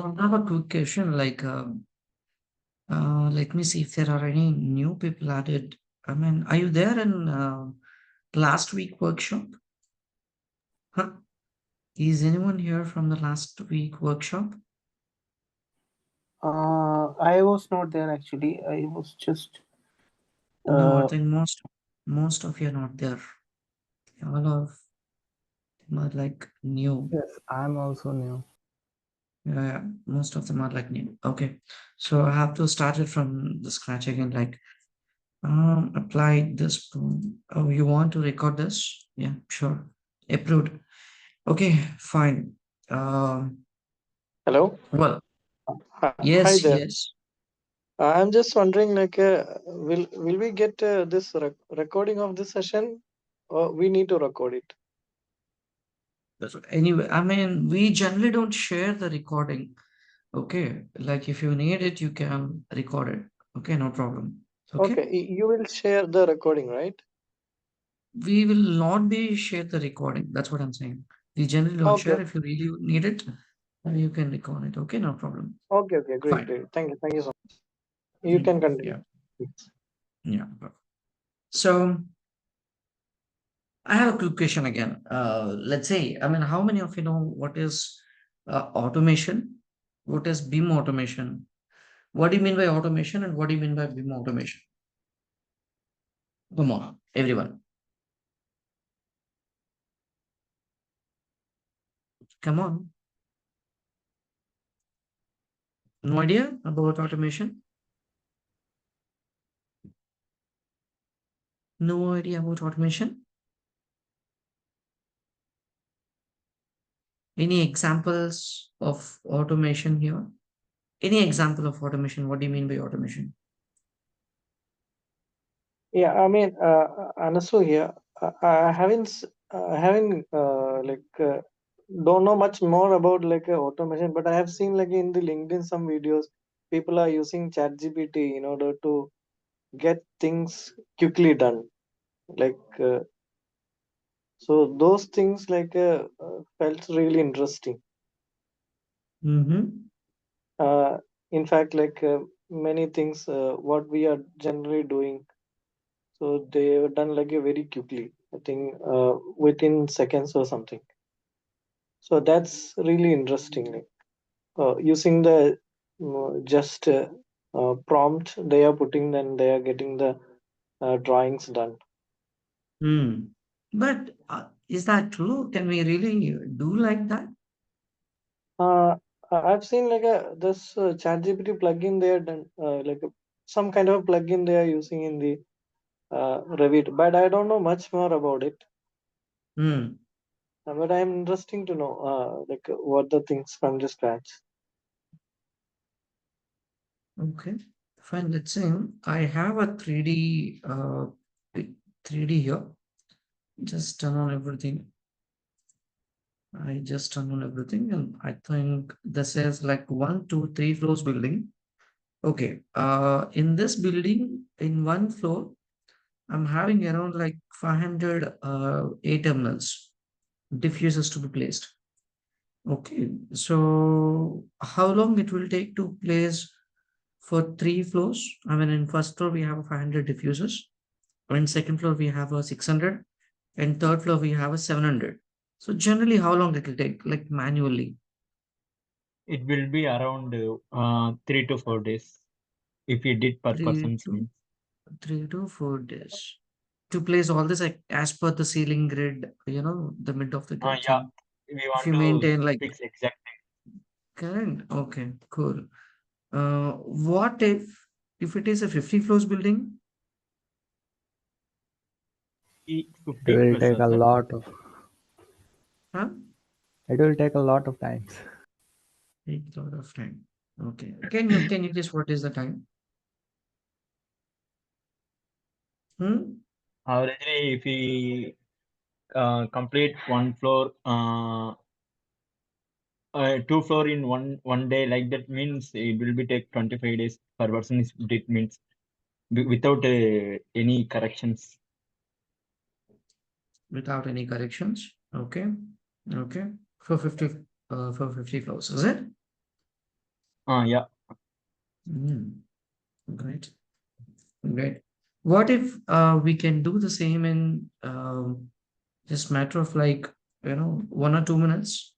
So I have a quick question. Let me see if there are any new people added. I mean, are you there in last week workshop? Huh? Is anyone here from the last week workshop? I was not there actually. I was just No, I uh, think most of you are not there. All of them are like new. Yes, I'm also new. Yeah, most of them are like new. Okay, so I have to start it from the scratch again. Apply this. Oh, you want to record this? Yeah, sure. Approved. Okay, fine. Um, hello. well, Hi yes, there. yes. I'm just wondering, will we get this recording of this session, or we need to record it? That's what, anyway, I mean, we generally don't share the recording. Okay, like if you need it, you can record it. Okay, no problem. Okay, Okay, you will share the recording, right? we will not be share the recording. That's what I'm saying. We generally don't Okay, share. If you really need it, you can record it. Okay, no problem. okay, great, Fine. great. Thank you so much. You can continue. Yeah, yeah. So I have a quick question again. Let's say, I mean, how many of you know what is automation? What is BIM automation? What do you mean by automation and what do you mean by BIM automation? Come on, everyone. Come on. No idea about automation? No idea about automation? Any examples of automation here? Any example of automation? What do you mean by automation? Yeah, I mean, Anasu here. I haven't don't know much more about automation, but I have seen like in the LinkedIn some videos, people are using ChatGPT in order to get things quickly done. Like so, those things felt really interesting. Mm-hmm. Uh, in fact, many things what we are generally doing. So they were done like a very quickly. I think within seconds or something. So that's really interesting. Using the just prompt they are putting, then they are getting the drawings done. Hmm. But is that true? Can we really do like that? Uh, I've seen like a this ChatGPT plugin they are done some kind of a plugin they are using in the Revit, but I don't know much more about it. Hmm. But I'm interesting to know what the things from the scratch. Okay. Fine. Let's say I have a 3D here. Just turn on everything. I just turn on everything, and I think this is like one, two, three floors building. Okay. In this building, in one floor, I'm having around like 500 A terminals, diffusers to be placed. Okay. So how long it will take to place for three floors? I mean, in first floor we have a 500 diffusers. In second floor we have a 600, and third floor we have a 700. So generally, how long it will take, like manually? It will be around 3 to 4 days if you did per Three person's to means. 3 to 4 days to place all this like, as per the ceiling grid. The mid of the grid Yeah, thing. we If want you to maintain like fix exact current, okay, cool. What if it is a 50 floors building? It 50 will plus, take a sir. lot of. Huh? It will take a lot of times. Take a lot of time. Okay. Can you guess what is the time? Hmm? Averagely, if we complete one floor, 2 floor in one day, like that means it will be take 25 days per person. Is it means without any corrections. Without any corrections. Okay. Okay. For 50 floors, is it? Yeah. Mm, great, great. What if we can do the same in just matter of like 1 or 2 minutes?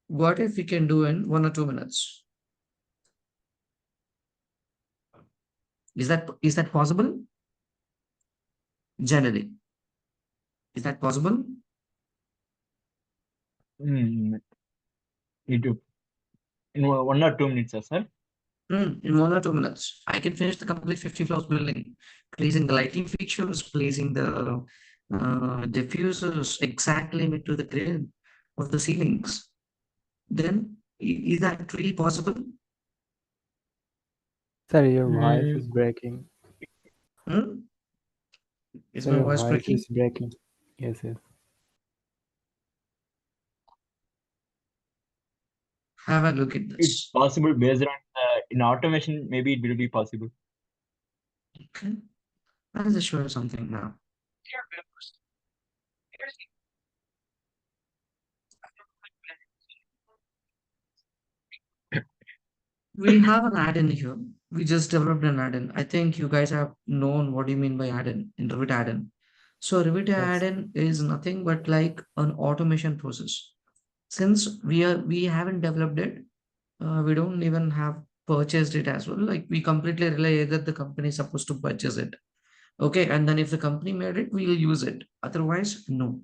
What if we can do in 1 or 2 minutes? Is that possible? Generally, is that possible? Mm, it in 1 or 2 minutes, sir. In 1 or 2 minutes, I can finish the complete 50 floors building, placing the lighting fixtures, placing the diffusers exactly into the grid of the ceilings. Then, is that really possible? Sir, your voice Mm, is breaking. Hmm? Is Sir, my your voice voice breaking? is breaking. Yes, yes. Have a look at it's this. possible based on in automation. Maybe it will be possible. Okay, I'll just show you something now. We have an add-in here. We just developed an add-in. I think you guys have known what do you mean by add-in in Revit add-in. So Revit Yes. add-in is nothing but like an automation process. Since we haven't developed it, we don't even have purchased it as well. Like we completely rely either the company is supposed to purchase it. Okay, and then if the company made it, we'll use it. Otherwise, no.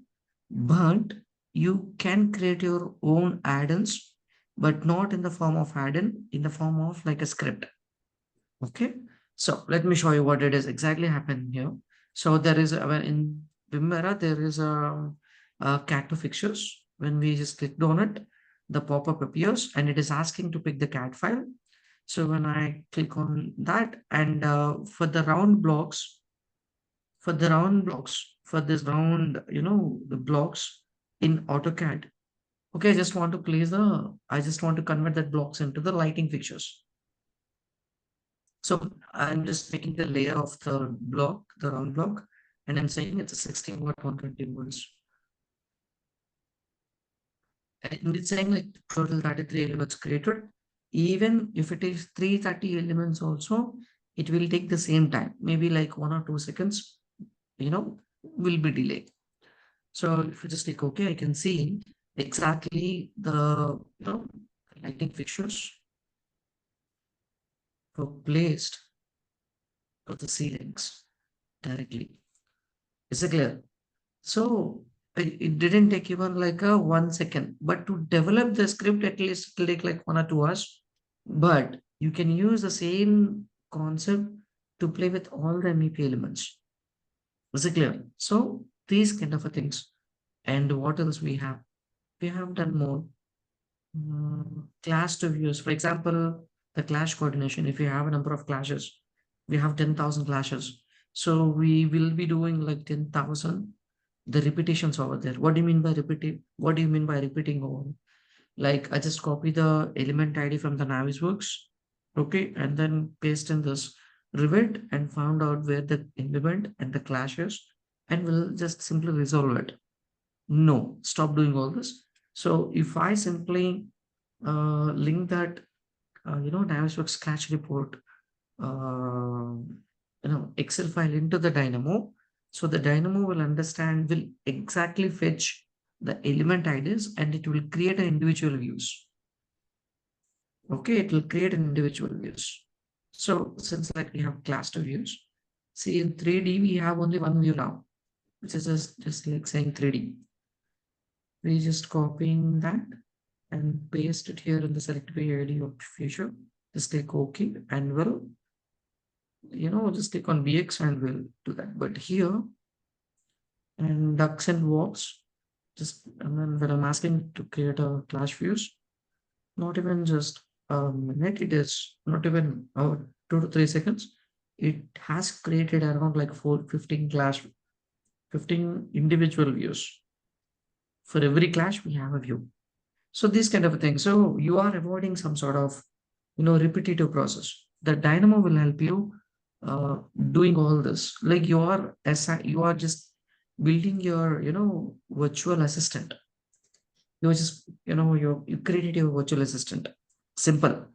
But you can create your own add-ins, but not in the form of add-in, in the form of like a script. Okay, so let me show you what it is exactly happening here. So there is in Vimera there is a cat to fixtures. When we just clicked on it, the pop-up appears and it is asking to pick the cat file. So when I click on that, and for this round, the blocks in AutoCAD. Okay, I just want to convert that blocks into the lighting fixtures. So I'm just taking the layer of the block, the round block, and I'm saying it's a 16 watt 120 volts. And it's saying like total 33 elements created. Even if it is 330 elements also, it will take the same time, maybe like 1 or 2 seconds, will be delayed. So if you just click OK, I can see exactly the lighting fixtures were placed to the ceilings directly. Is it clear? So it didn't take even like a 1 second, but to develop the script, at least it'll take like 1 or 2 hours. But you can use the same concept to play with all the MEP elements. Is it clear? So these kind of a things. And what else we have? We have done more. Class to views. For example, the clash coordination. If you have a number of clashes, we have 10,000 clashes. So we will be doing like 10,000 the repetitions over there. What do you mean by repeating? What do you mean by repeating over? Like I just copy the element ID from the Navisworks, okay, and then paste in this Revit and found out where the element and the clash is, and we'll just simply resolve it. No, stop doing all this. So if I simply link that, Navisworks clash report uh, Excel file into the Dynamo. So the Dynamo will exactly fetch the element IDs and it will create an individual views. Okay, it will create an individual views. So since like we have cluster views, see in 3D we have only one view now, which is just like saying 3D. We just copying that and paste it here in the select ID of future. Just click OK and just click on VX and we'll do that. But here and ducks and walks, just and then when I'm asking to create a clash views, not even just a minute, it is not even 2 to 3 seconds. It has created around like 15 individual views. For every clash, we have a view. So these kind of a thing. So you are avoiding some sort of repetitive process. The Dynamo will help you doing all this. Like you are just building your virtual assistant. You just, you created your virtual assistant. Simple.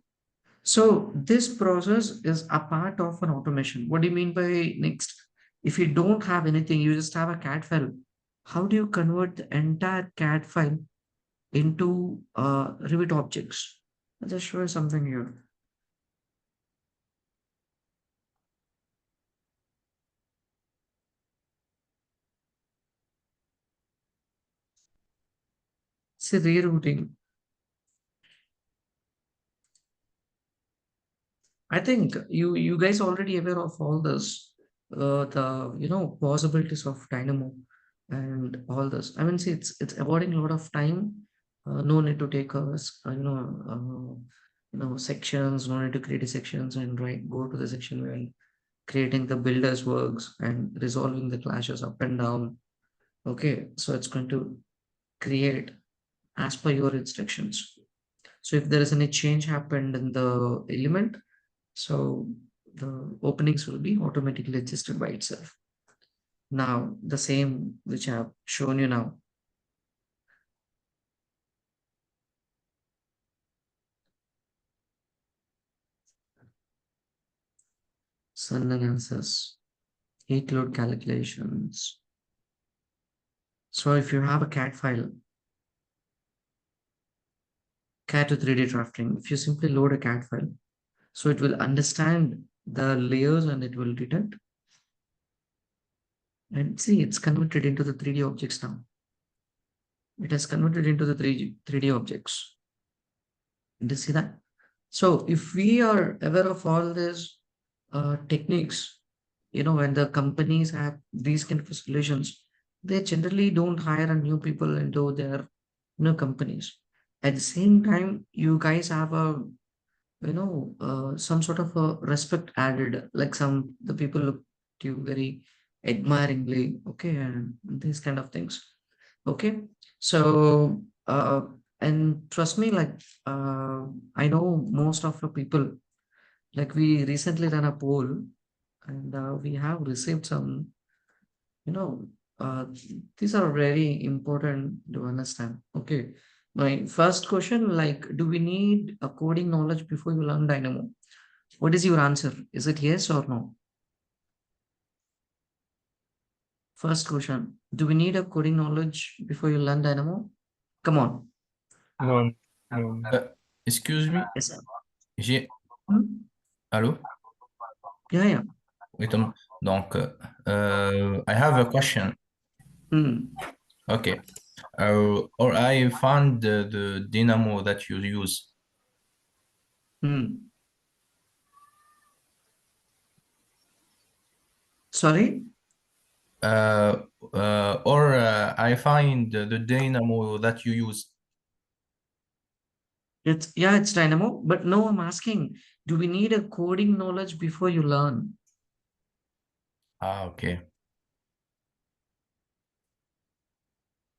So this process is a part of an automation. What do you mean by next? If you don't have anything, you just have a CAD file. How do you convert the entire CAD file into Revit objects? I'll just show you something here. See rerouting. I think you guys already aware of all this, the possibilities of Dynamo and all this. I mean, see, it's avoiding a lot of time. No need to take us, sections. No need to create a sections and go to the section where creating the builders works and resolving the clashes up and down. Okay, so it's going to create as per your instructions. So if there is any change happened in the element, so the openings will be automatically adjusted by itself. Now, the same which I have shown you now. Sun analysis, heat load calculations. So if you have a CAD file, CAD to 3D drafting, if you simply load a CAD file, so it will understand the layers and it will detect. And see, it's converted into the 3D objects now. It has converted into the 3D objects. Do you see that? So if we are aware of all these techniques, when the companies have these kind of solutions, they generally don't hire a new people into their companies. At the same time, you guys have a some sort of a respect added, like the people look to you very admiringly, okay, and these kind of things. Okay, so and trust me, like I know most of the people, like we recently ran a poll and we have received some, you know, uh, these are very important to understand. Okay, my first question, like, do we need a coding knowledge before you learn Dynamo? What is your answer? Is it yes or no? First question, do we need a coding knowledge before you learn Dynamo? Come on. No, no. Excuse me, Yes, sir. j'ai... Hmm? Allô? Yeah, yeah. Oui, Tom. Donc, I have a question. Hmm. Okay. Or I found the dynamo that you use. Hmm. Sorry? I find the dynamo that you use. It's Dynamo, but no, I'm asking, do we need a coding knowledge before you learn? Ah, okay.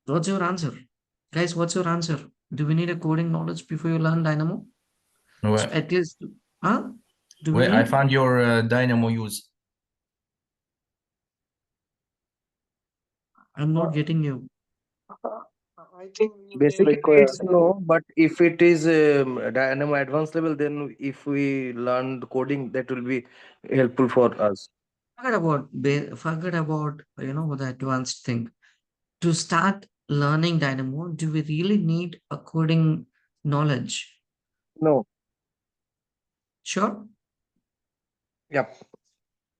What's your answer? Guys, what's your answer? Do we need a coding knowledge before you learn Dynamo? So Ouais, at least, huh? Do we ouais, I need? found your dynamo use. I'm not Uh, getting you. I think we may Basically, require. it's no, but if it is Dynamo advanced level, then if we learn the coding, that will be helpful for us. Forget about the advanced thing. To start learning Dynamo, do we really need a coding knowledge? No, Sure, yep.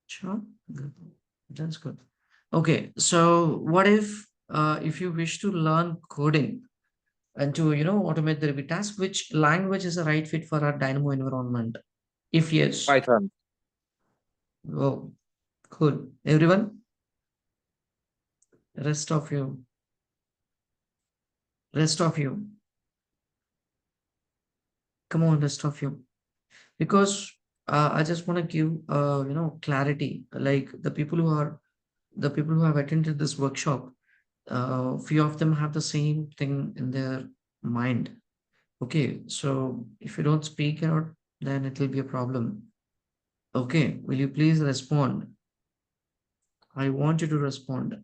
sure. Good. That's good. Okay, so what if you wish to learn coding and to automate the repeat task, which language is the right fit for our Dynamo environment? If yes, Python. oh, cool. Everyone, rest of you, rest of you, come on, rest of you, because I just want to give clarity. Like the people who have attended this workshop, few of them have the same thing in their mind. Okay, so if you don't speak out, then it will be a problem. Okay, will you please respond? I want you to respond.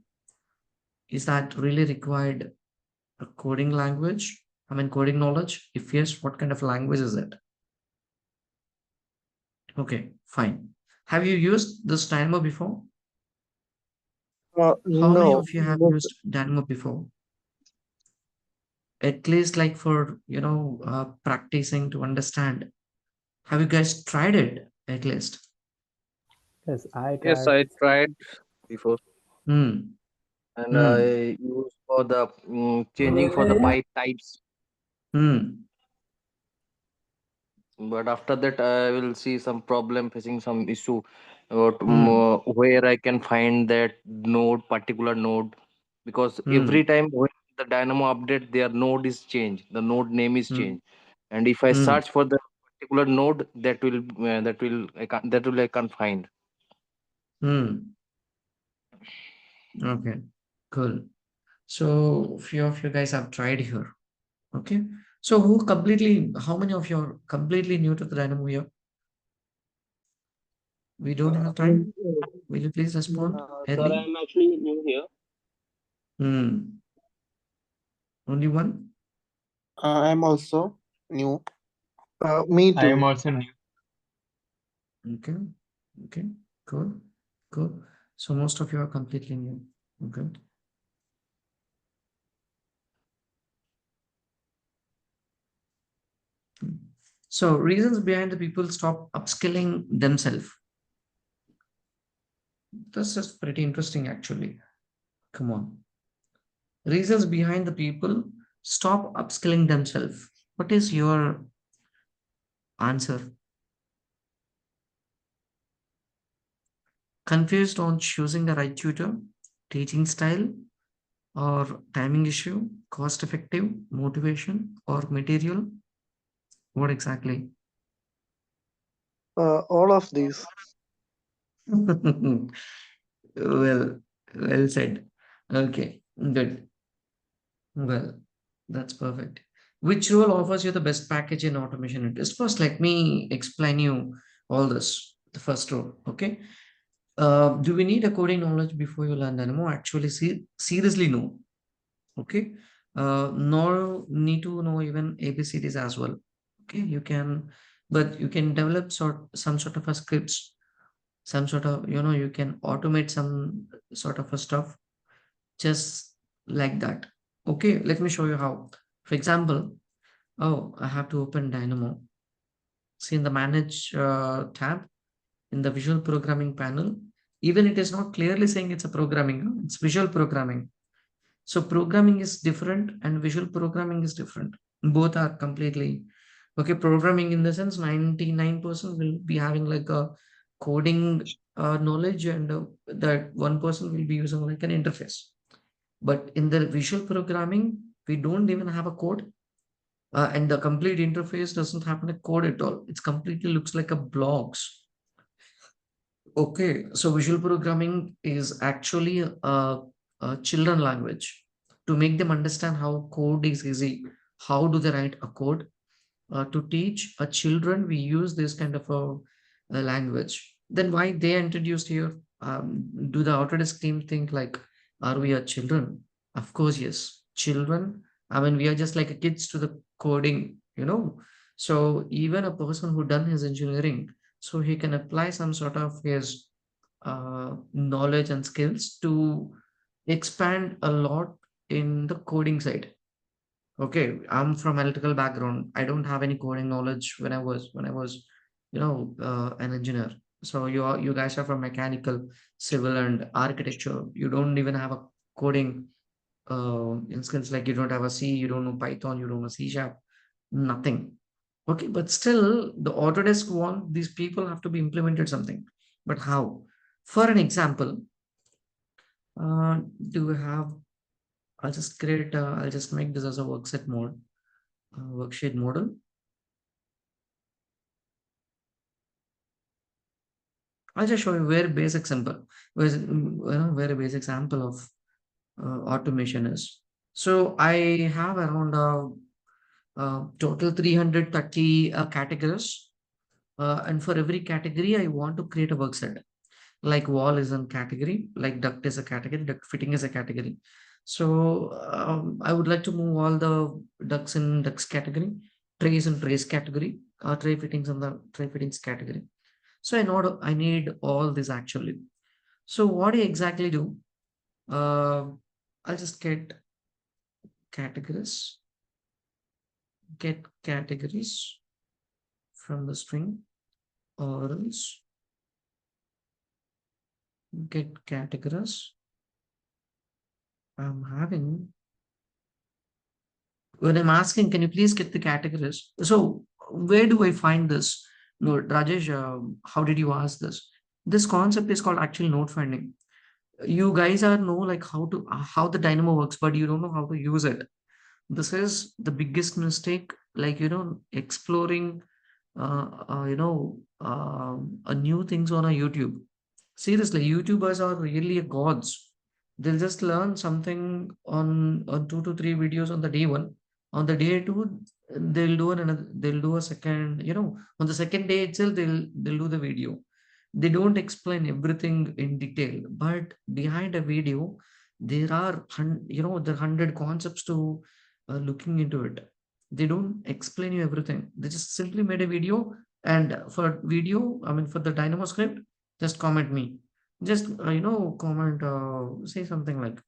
Is that really required? A coding language? I mean, coding knowledge? If yes, what kind of language is it? Okay, fine. Have you used this Dynamo before? How many No, of you have no, used Dynamo before? At least like for, practicing to understand. Have you guys tried it at least? Yes, I Yes, tried. I tried before, Hmm. and Hmm. I used for the changing for the pipe types. Hmm. But after that, I will see some problem facing some issue about Hmm. where I can find that node, particular node, because every Hmm. time when the Dynamo update, their node is changed, the node name is Hmm. changed, and if I Hmm. search for the particular node, that will I can't find. Hmm. Okay. Cool. So few of you guys have tried here. Okay. So how many of you are completely new to the Dynamo here? We don't have time. Will you please respond Sir, early? I'm actually new here. Hmm. Only one? I'm also new. me I am too. also new. Okay. Okay. Cool. Cool. So most of you are completely new. Okay. So reasons behind the people stop upskilling themselves. This is pretty interesting actually. Come on. Reasons behind the people stop upskilling themselves. What is your answer? Confused on choosing the right tutor, teaching style, or timing issue, cost effective, motivation, or material? What exactly? All of these. Well, well said. Okay, good. Well, that's perfect. Which role offers you the best package in automation interest? First, let me explain you all this. The first role, okay? Do we need a coding knowledge before you learn Dynamo? Actually, seriously, no. Okay. Nor need to know even ABCDs as well. Okay, but you can develop some sort of a scripts, some sort of, you can automate some sort of a stuff just like that. Okay, let me show you how. For example, oh, I have to open Dynamo. See in the manage tab in the visual programming panel, even it is not clearly saying it's a programming, no? It's visual programming. So programming is different and visual programming is different. Both are completely okay. Programming in the sense 99% will be having like a coding knowledge, and that 1% will be using like an interface. But in the visual programming, we don't even have a code, and the complete interface doesn't have a code at all. It's completely looks like a blocks. Okay, so visual programming is actually a children language to make them understand how code is easy. How do they write a code? To teach a children, we use this kind of a language. Then why they introduced here? Do the Autodesk team think like, are we a children? Of course, yes. Children. I mean, we are just like a kids to the coding. So even a person who done his engineering, so he can apply some sort of his knowledge and skills to expand a lot in the coding side. Okay, I'm from electrical background. I don't have any coding knowledge when I was an engineer. So you guys are from mechanical, civil, and architecture. You don't even have a coding in skills, like you don't have a C, you don't know Python, you don't know C sharp, nothing. Okay, but still the Autodesk want these people have to be implemented something. But how? For an example, do we have? I'll just make this as a worksheet model. I'll just show you very basic sample, very basic sample of automation is. So I have around total 330 categories, and for every category, I want to create a work set. Like wall is a category, like duct is a category, duct fitting is a category. So I would like to move all the ducks in ducks category, trays in trays category, tray fittings in the tray fittings category. So I need all this actually. So what do you exactly do? I'll just categories, get categories from the string, or else get categories. I'm having, when I'm asking, can you please get the categories? So where do I find this? No, Rajesh, how did you ask this? This concept is called actual node finding. You guys are know like how the Dynamo works, but you don't know how to use it. This is the biggest mistake, like exploring a new things on a YouTube. Seriously, YouTubers are really gods. They'll just learn something on 2 to 3 videos on the day one. On the day two, they'll do a second, on the second day itself, they'll do the video. They don't explain everything in detail, but behind a video, there are there are 100 concepts to looking into it. They don't explain you everything. They just simply made a video, and for video, I mean for the Dynamo script, just comment me. Just comment, say something like,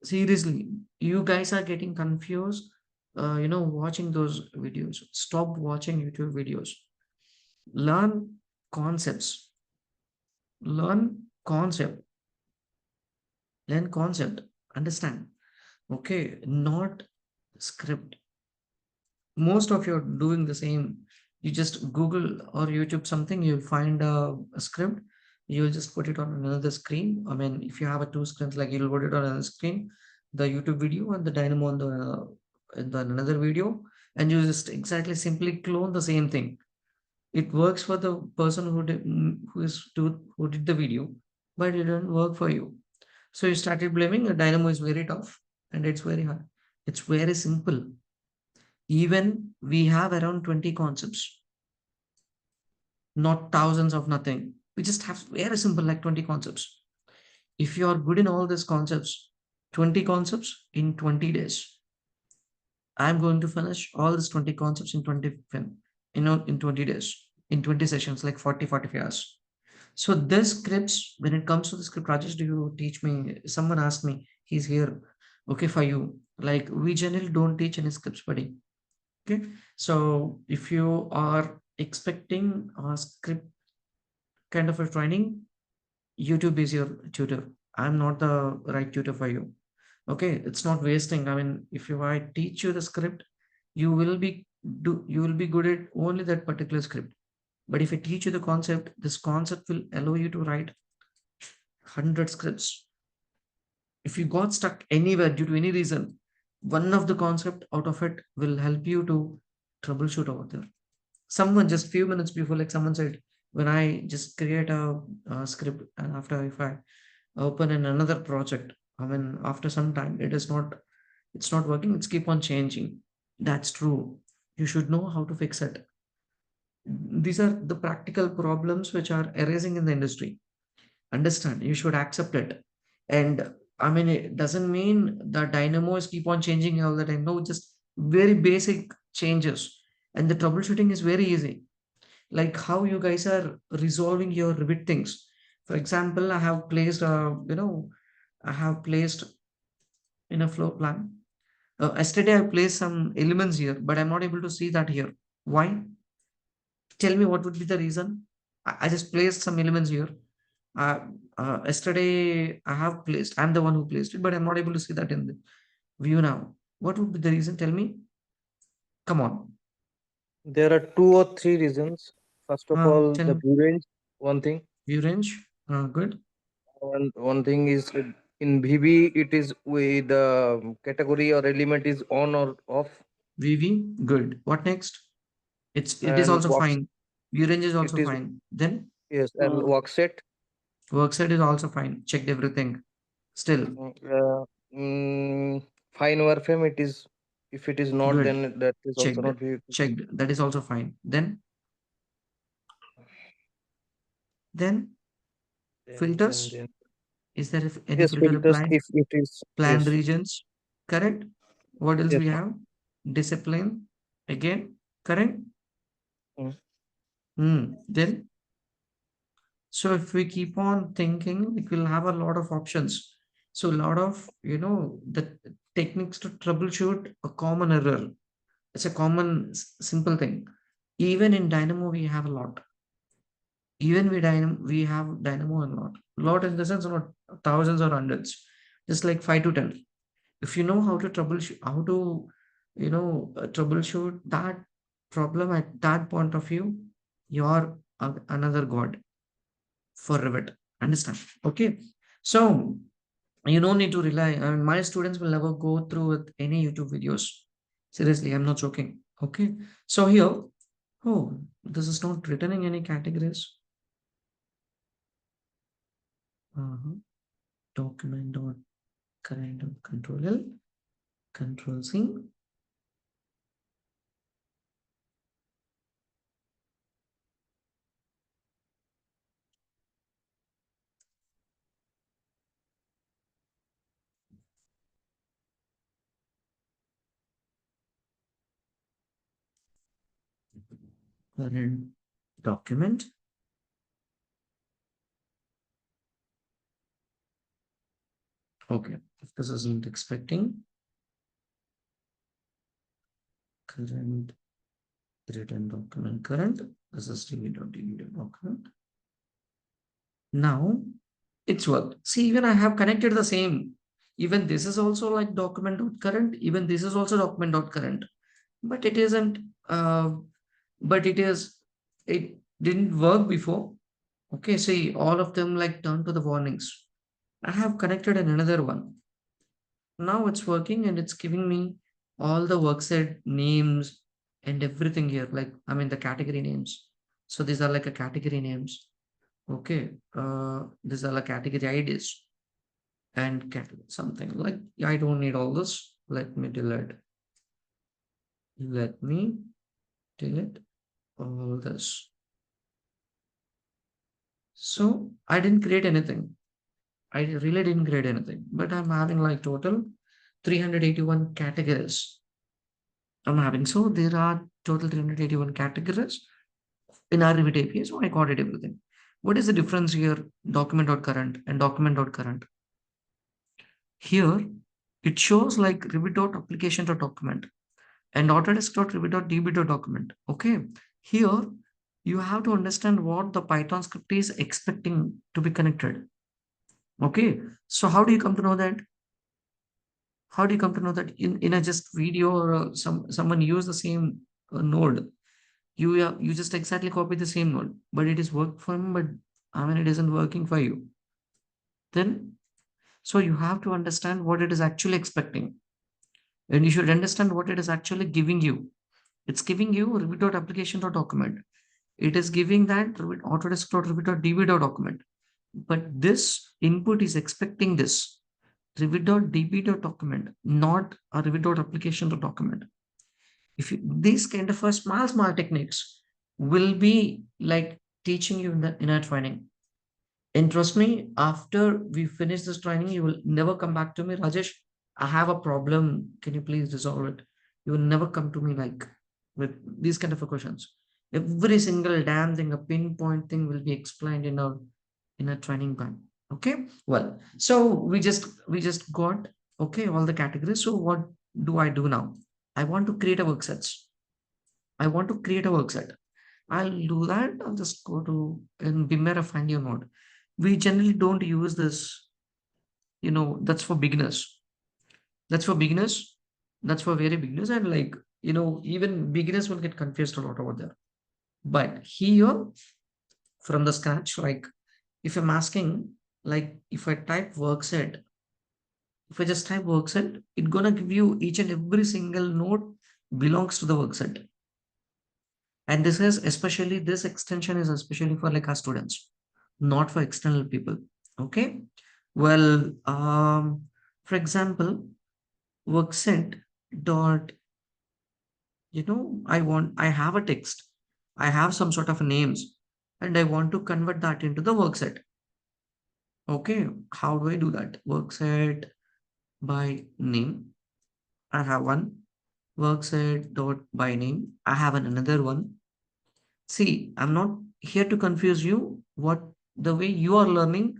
seriously, you guys are getting confused. Watching those videos. Stop watching YouTube videos. Learn concepts. Learn concept. Learn concept. Understand. Okay, not script. Most of you are doing the same. You just Google or YouTube something, you'll find a script, you'll just put it on another screen. I mean, if you have a two screens, like you'll put it on another screen, the YouTube video and the Dynamo on the another video, and you just exactly simply clone the same thing. It works for the person who did the video, but it didn't work for you. So you started blaming the Dynamo is very tough and it's very hard. It's very simple. Even we have around 20 concepts, not thousands of nothing. We just have very simple, like 20 concepts. If you are good in all these concepts, 20 concepts in 20 days, I'm going to finish all these 20 concepts in 20 days, in 20 sessions, like 45 hours. So this scripts, when it comes to the script, Rajesh, do you teach me? Someone asked me, he's here. Okay, for you. Like we generally don't teach any scripts, buddy. Okay, so if you are expecting a script kind of a training, YouTube is your tutor. I'm not the right tutor for you. Okay, it's not wasting. I mean, if I teach you the script, you will be good at only that particular script. But if I teach you the concept, this concept will allow you to write 100 scripts. If you got stuck anywhere due to any reason, one of the concept out of it will help you to troubleshoot over there. Someone just few minutes before, like someone said, when I just create a script, and after if I open in another project, I mean after some time, it's not working, it's keep on changing. That's true. You should know how to fix it. These are the practical problems which are arising in the industry. Understand, you should accept it. And I mean, it doesn't mean the dynamos keep on changing all the time. No, just very basic changes, and the troubleshooting is very easy. Like how you guys are resolving your Revit things. For example, I have placed in a floor plan. Yesterday, I placed some elements here, but I'm not able to see that here. Why? Tell me what would be the reason. I just placed some elements here. Yesterday, I'm the one who placed it, but I'm not able to see that in the view now. What would be the reason? Tell me. Come on. There are 2 or 3 reasons. First of all, Tell the me. view range, one thing. View range. Good. One thing is in VB, it is with the category or element is on or off, VV. Good. What next? It is and also works. fine. View range is It also is, fine. Then yes, and work set. work set is also fine. Checked everything. Still Uh, Fine Warframe, it is, if it is not, good. then that is also Checked. not VB. Checked. That is also fine. Then Then, filters. then Is there any Yes, filter filters applied? if it is. Planned Yes. regions, correct? What else Yes. we have? Discipline, again, correct? Then, so if we keep on thinking, we will have a lot of options. So a lot of, the techniques to troubleshoot a common error. It's a common, simple thing. Even in Dynamo, we have a lot. Even we have Dynamo a lot. Lot in the sense not thousands or hundreds, just like 5 to 10. If you know how to troubleshoot, troubleshoot that problem at that point of view, you're another god for Revit. Understand? Okay. So you don't need to rely. I mean, my students will never go through with any YouTube videos. Seriously, I'm not joking. Okay. So here, oh, this is not written in any categories. Document dot kind of control L, control C. Current document. Okay, if this isn't expecting current written document current, this is db.db document. Now it's worked. See, even I have connected the same. Even this is also like document.current, even this is also document.current, but it isn't, but it didn't work before. Okay, see, all of them like turn to the warnings. I have connected another one. Now it's working and it's giving me all the workset names and everything here. Like, I mean, the category names. So these are like a category names. Okay. These are like category IDs and something like, I don't need all this. Let me delete. Let me delete all this. So I didn't create anything. I really didn't create anything, but I'm having like total 381 categories. I'm having. So there are total 381 categories in our Revit API. So I got it everything. What is the difference here? Document.current and document.current. Here it shows like Revit.application.document and Autodesk.Revit.db.document. Okay. Here you have to understand what the Python script is expecting to be connected. Okay. So how do you come to know that? How do you come to know that in a just video or someone use the same node? You just exactly copy the same node, but it is work for him, but I mean it isn't working for you. Then so you have to understand what it is actually expecting, and you should understand what it is actually giving you. It's giving you Revit.application.document. It is giving that Autodesk.Revit.db.document. But this input is expecting this Revit.db.document, not a Revit.application.document. If you, these kind of a small techniques will be like teaching you in a training. And trust me, after we finish this training, you will never come back to me, Rajesh. I have a problem. Can you please resolve it? You will never come to me like with these kind of questions. Every single damn thing, a pinpoint thing will be explained in a training plan. Okay. Well, so we just got okay all the categories. So what do I do now? I want to create a worksets. I want to create a workset. I'll do that. I'll just go to in Vimera find your node. We generally don't use this, that's for beginners. That's for beginners. That's for very beginners. And like, even beginners will get confused a lot over there. But here, from the scratch, like if I'm asking, like if I type workset, if I just type workset, it's gonna give you each and every single node belongs to the workset. And this extension is especially for like our students, not for external people. Okay. Well, for example, workset dot, I have a text, I have some sort of names, and I want to convert that into the workset. Okay, how do I do that? Work set by name. I have one. Work set dot by name. I have another one. See, I'm not here to confuse you what the way you are learning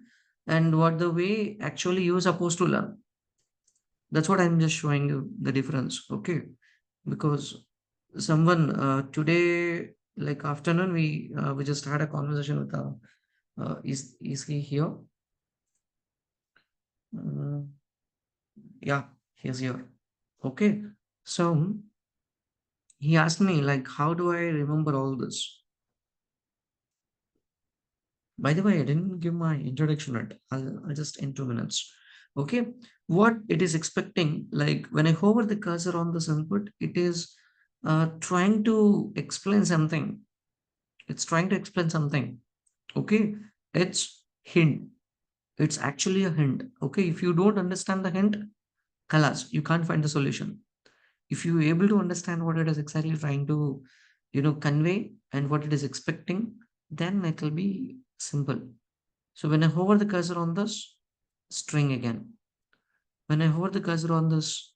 and what the way actually you are supposed to learn. That's what I'm just showing you the difference. Okay, because someone today, like afternoon, we just had a conversation with is he here? Uh, yeah, he's here. Okay, so he asked me like, how do I remember all this? By the way, I didn't give my introduction yet. I'll just in 2 minutes. Okay, what it is expecting, like when I hover the cursor on this input, it is trying to explain something. It's trying to explain something. Okay, it's hint. It's actually a hint. Okay, if you don't understand the hint, kalas, you can't find the solution. If you're able to understand what it is exactly trying to, convey and what it is expecting, then it will be simple. So when I hover the cursor on this, string again. When I hover the cursor on this,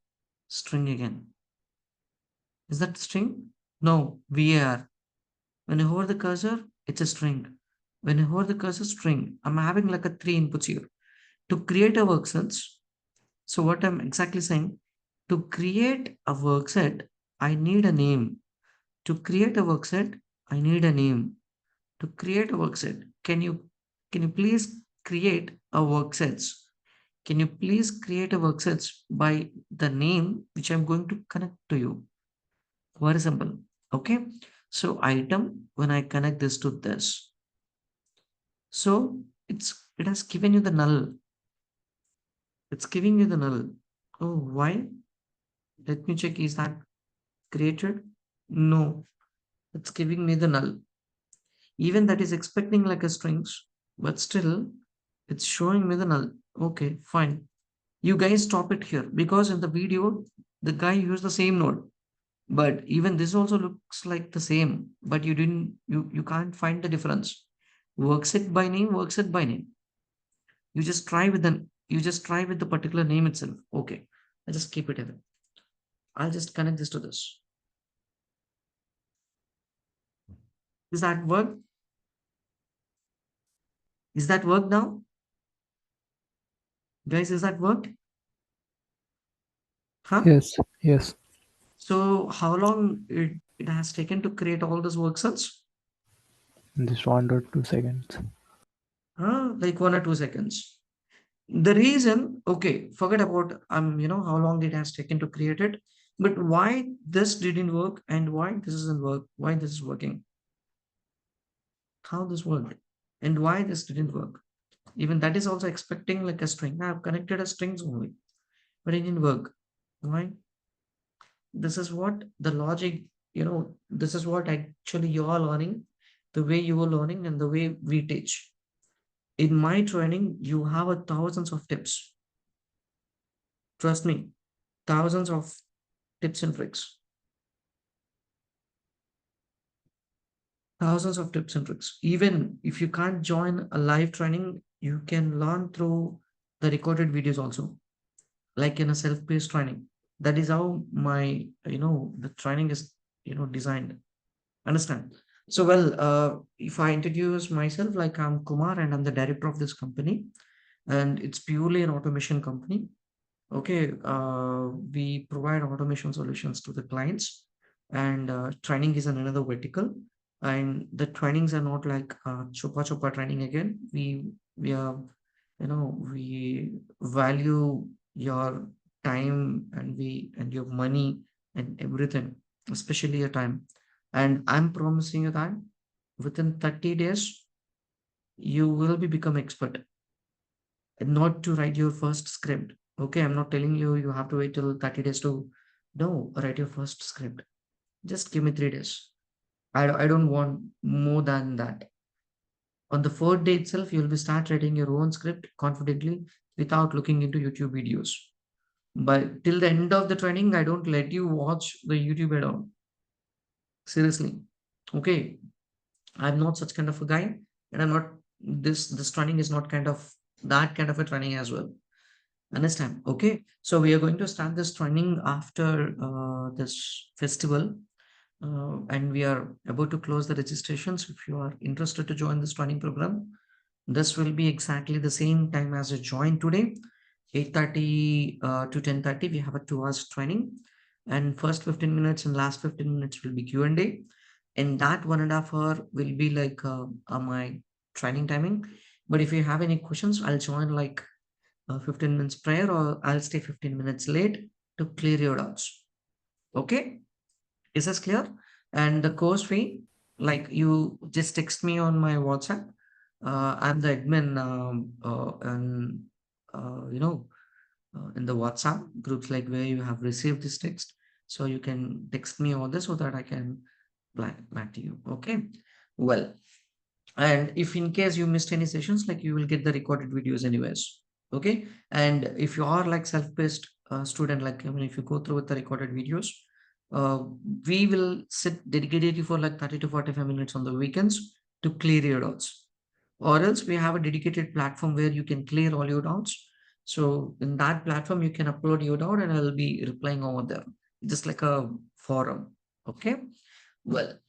string again. Is that string? No, var. When I hover the cursor, it's a string. When I hover the cursor, string. I'm having like a 3 inputs here. To create a work sense, so what I'm exactly saying, to create a work set, I need a name. To create a work set, I need a name. To create a work set, can you please create a work sets? Can you please create a work sets by the name which I'm going to connect to you? Very simple. Okay. So item, when I connect this to this, so it has given you the null. It's giving you the null. Oh, why? Let me check. Is that created? No, it's giving me the null. Even that is expecting like a strings, but still it's showing me the null. Okay, fine. You guys stop it here because in the video, the guy used the same node. But even this also looks like the same, but you can't find the difference. Work set by name, work set by name. You just try with the particular name itself. Okay, I just keep it away. I'll just connect this to this. Is that work? Is that work now? Guys, is that worked? Huh? Yes, yes. So how long it has taken to create all those work cells? Just 1 or 2 seconds. Like 1 or 2 seconds. The reason, okay, forget about how long it has taken to create it, but why this didn't work and why this doesn't work, why this is working, how this worked, and why this didn't work. Even that is also expecting like a string. I've connected a strings only, but it didn't work. Why? This is what the logic, this is what actually you are learning, the way you are learning and the way we teach. In my training, you have a thousands of tips. Trust me, thousands of tips and tricks. Thousands of tips and tricks. Even if you can't join a live training, you can learn through the recorded videos also, like in a self-paced training. That is how my, the training is, designed. Understand? So, well, if I introduce myself, like I'm Kumar and I'm the director of this company, and it's purely an automation company. Okay, we provide automation solutions to the clients, and training is another vertical. And the trainings are not like chopa chopa training again. We are, we value your time and your money and everything, especially your time. And I'm promising you that within 30 days, you will be become expert and not to write your first script. Okay, I'm not telling you you have to wait till 30 days to no, write your first script. Just give me 3 days. I don't want more than that. On the fourth day itself, you'll be start writing your own script confidently without looking into YouTube videos. But till the end of the training, I don't let you watch the YouTube at all. Seriously. Okay. I'm not such kind of a guy, and I'm not this training is not kind of that kind of a training as well. Understand? Okay. So we are going to start this training after this festival. And we are about to close the registrations. If you are interested to join this training program, this will be exactly the same time as you joined today, 8:30 to 10:30. We have a 2 hours training, and first 15 minutes and last 15 minutes will be Q&A. And that 1.5 hour will be like my training timing. But if you have any questions, I'll join like 15 minutes prior, or I'll stay 15 minutes late to clear your doubts. Okay, is this clear? And the course fee, like you just text me on my WhatsApp. I'm the admin, and in the WhatsApp groups, like where you have received this text. So you can text me all this so that I can back to you. Okay. Well, and if in case you missed any sessions, like you will get the recorded videos anyways. Okay. And if you are like self-paced student, like I mean, if you go through with the recorded videos, uh, we will sit dedicated for like 30 to 45 minutes on the weekends to clear your doubts. Or else we have a dedicated platform where you can clear all your doubts. So in that platform, you can upload your doubt and I'll be replying over there, just like a forum. Okay. Well,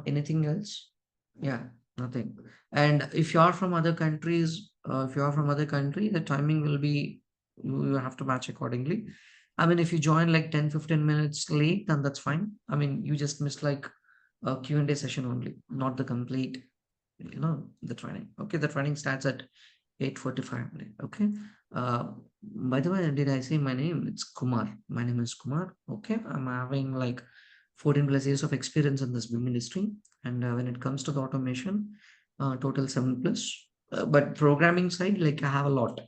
anything else? Yeah, nothing. And if you are from other countries, if you are from other country, the timing will be, you have to match accordingly. I mean, if you join like 10-15 minutes late, then that's fine. I mean, you just missed like a Q&A session only, not the complete, the training. Okay, the training starts at 8:45. Okay. Uh, by the way, did I say my name? It's Kumar. My name is Kumar. Okay. I'm having like 14 plus years of experience in this BIM industry. And when it comes to the automation, total 7 plus. But programming side, like I have a lot.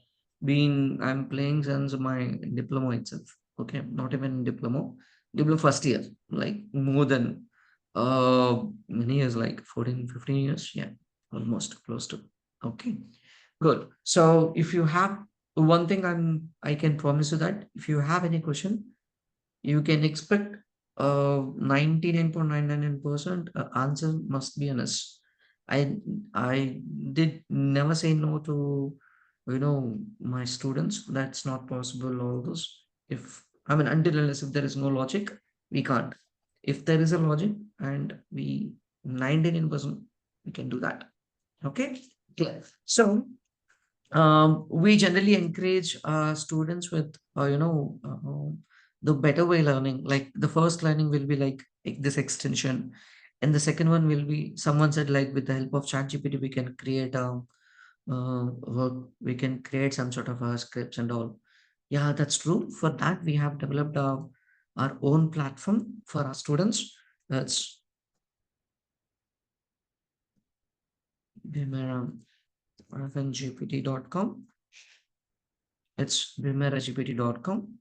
I'm playing since my diploma itself. Okay. Not even diploma. Diploma first year, like more than many years, like 14, 15 years. Yeah. Almost close to. Okay. Good. So if you have one thing, I can promise you that if you have any question, you can expect 99.999% answer must be an yes. I did never say no to my students. That's not possible. All those. If I mean until unless if there is no logic, we can't. If there is a logic and we 99% we can do that. Okay. Clear. So we generally encourage students with the better way learning. Like the first learning will be like this extension, and the second one will be, someone said, like with the help of ChatGPT we can create a work, we can create some sort of scripts and all. Yeah, that's true. For that we have developed our own platform for our students. That's bimera-gpt.com. It's bimera-gpt.com.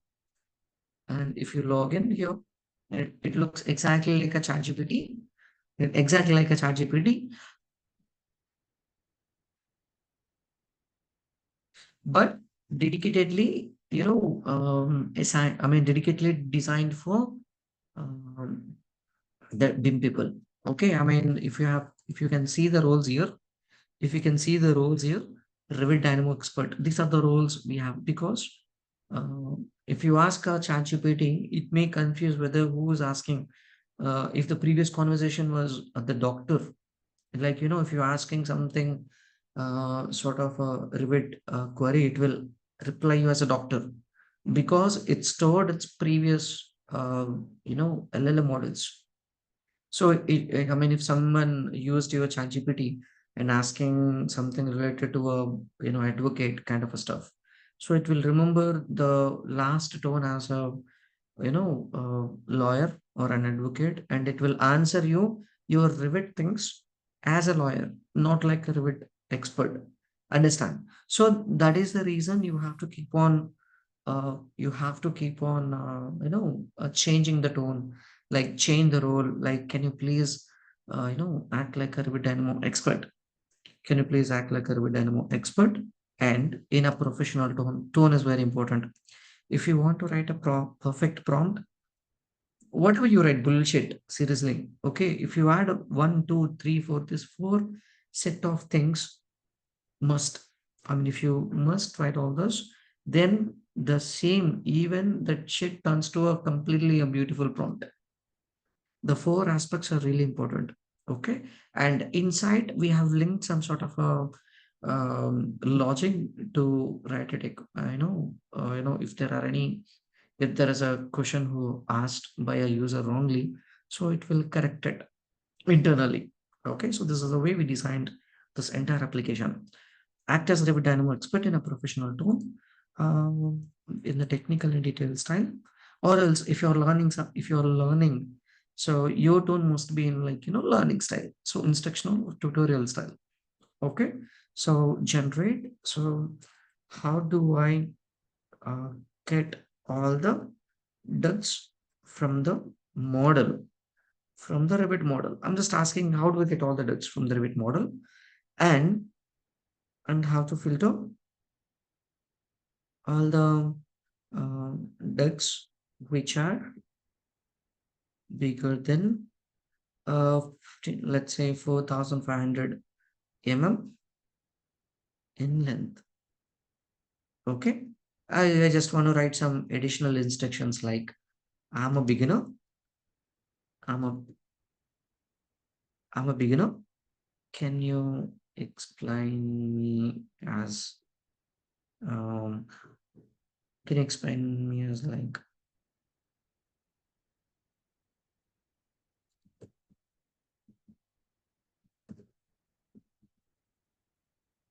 And if you log in here, it looks exactly like a ChatGPT, exactly like a ChatGPT, but dedicatedly, dedicatedly designed for um, the BIM people. Okay, I mean, if you can see the roles here, if you can see the roles here, Revit Dynamo expert, these are the roles we have. Because if you ask a ChatGPT, it may confuse whether who is asking. If the previous conversation was the doctor, like if you're asking something sort of a Revit query, it will reply you as a doctor, because it stored its previous LLM models. So I mean, if someone used your ChatGPT and asking something related to a advocate kind of a stuff, so it will remember the last tone as a lawyer or an advocate, and it will answer you your Revit things as a lawyer, not like a Revit expert. Understand? So that is the reason you have to keep on changing the tone, like change the role, like can you please act like a Revit Dynamo expert, can you please act like a Revit Dynamo expert, and in a professional tone is very important. If you want to write a perfect prompt, whatever you write, bullshit, seriously. Okay, if you add 1, 2, 3, 4, this 4 set of things must. I mean, if you must write all this, then the same, even that shit turns to a completely a beautiful prompt. The four aspects are really important. Okay. And inside we have linked some sort of a logic to write it. If there are any, if there is a question who asked by a user wrongly, so it will correct it internally. Okay, so this is the way we designed this entire application. Act as Revit Dynamo expert in a professional tone, um, in the technical and detailed style, or else if you're learning so your tone must be in learning style, so instructional or tutorial style. Okay, so generate. So how do I uh, get all the ducts from the model, from the Revit model? I'm just asking how do I get all the ducts from the Revit model, and how to filter all the uh, ducts which are bigger than let's say 4500 in length. Okay, I just want to write some additional instructions like I'm a beginner, I'm a I'm a beginner. Can you explain me as um can you explain me as like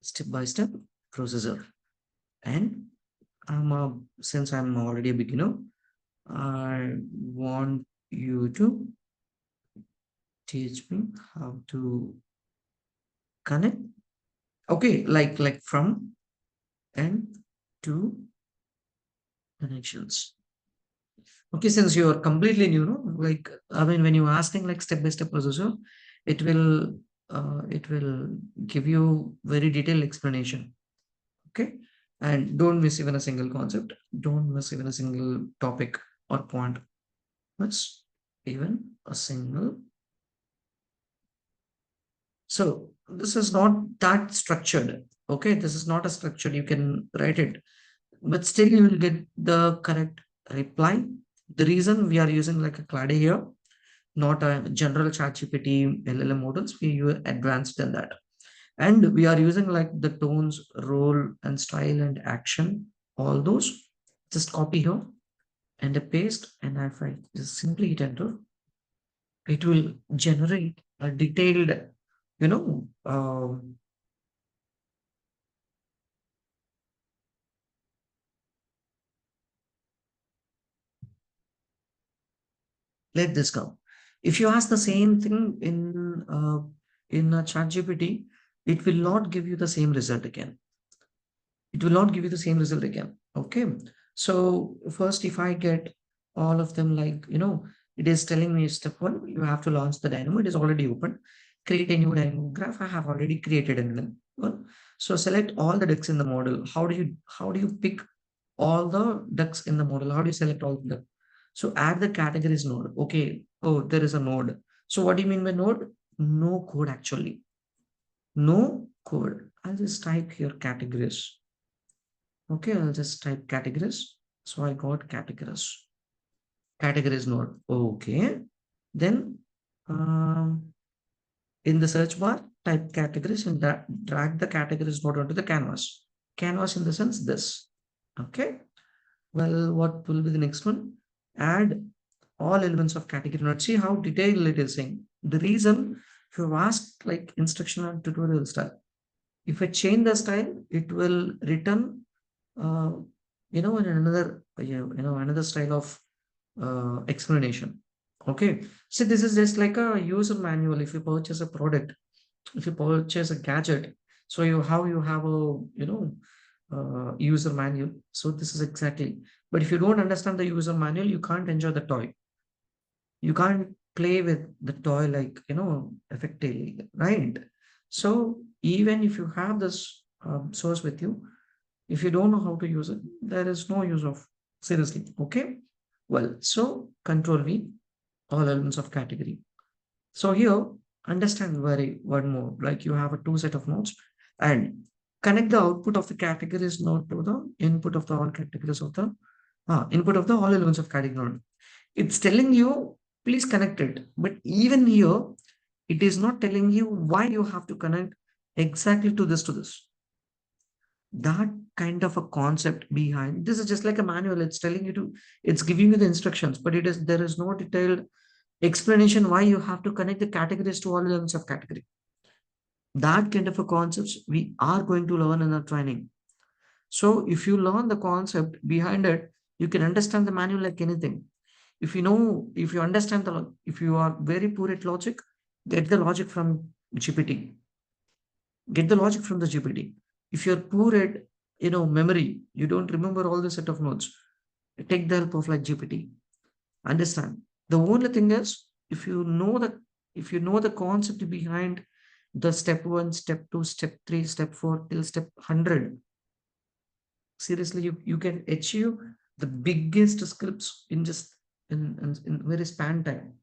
step by step procedure? And since I'm already a beginner, I want you to teach me how to connect. Okay, like from and to connections. Okay, since you are completely new, no? Like I mean, when you're asking like step by step procedure, it will give you very detailed explanation. Okay, and don't miss even a single concept. Don't miss even a single topic or point. Miss even a single. So this is not that structured. Okay, this is not a structured. You can write it, but still you will get the correct reply. The reason we are using like a Clade here, not a general ChatGPT LLM models, we use advanced than that. And we are using like the tones, role, and style and action, all those. Just copy here and a paste, and if I just simply hit enter, it will generate a detailed, you know, let this come. If you ask the same thing in a ChatGPT, it will not give you the same result again. It will not give you the same result again. Okay. So first, if I get all of them, like it is telling me step one, you have to launch the Dynamo. It is already open. Create a new Dynamo graph. I have already created one. So select all the ducks in the model. How do you pick all the ducks in the model? How do you select all of them? So add the categories node. Okay. Oh, there is a node. So what do you mean by node? No code actually. No code. I'll just type here categories. Okay, I'll just type categories. So I got categories. Categories node. Okay. Then in the search bar, type categories and drag the categories node onto the canvas. Canvas in the sense this. Okay. Well, what will be the next one? Add all elements of category node. See how detailed it is saying. The reason, if you ask like instructional tutorial style, if I change the style, it will return uh, in another another style of explanation. Okay, so this is just like a user manual. If you purchase a product, if you purchase a gadget, so you have a user manual. So this is exactly. But if you don't understand the user manual, you can't enjoy the toy. You can't play with the toy like effectively, right? So even if you have this source with you, if you don't know how to use it, there is no use of, seriously. Okay, well, so control V, all elements of category. So here understand very one more, like you have a two set of nodes, and connect the output of the categories node to the input of the all categories of the input of the all elements of category node. It's telling you, please connect it. But even here, it is not telling you why you have to connect exactly to this. That kind of a concept behind this is just like a manual. It's telling you to, it's giving you the instructions, but there is no detailed explanation why you have to connect the categories to all elements of category. That kind of a concepts we are going to learn in the training. So if you learn the concept behind it, you can understand the manual like anything. If you understand if you are very poor at logic, get the logic from GPT. Get the logic from the GPT. If you're poor at, memory, you don't remember all the set of nodes, take the help of like GPT. Understand. The only thing is, if you know the concept behind the step 1, step 2, step 3, step 4 till step 100, seriously, you can achieve the biggest scripts in just in very span time.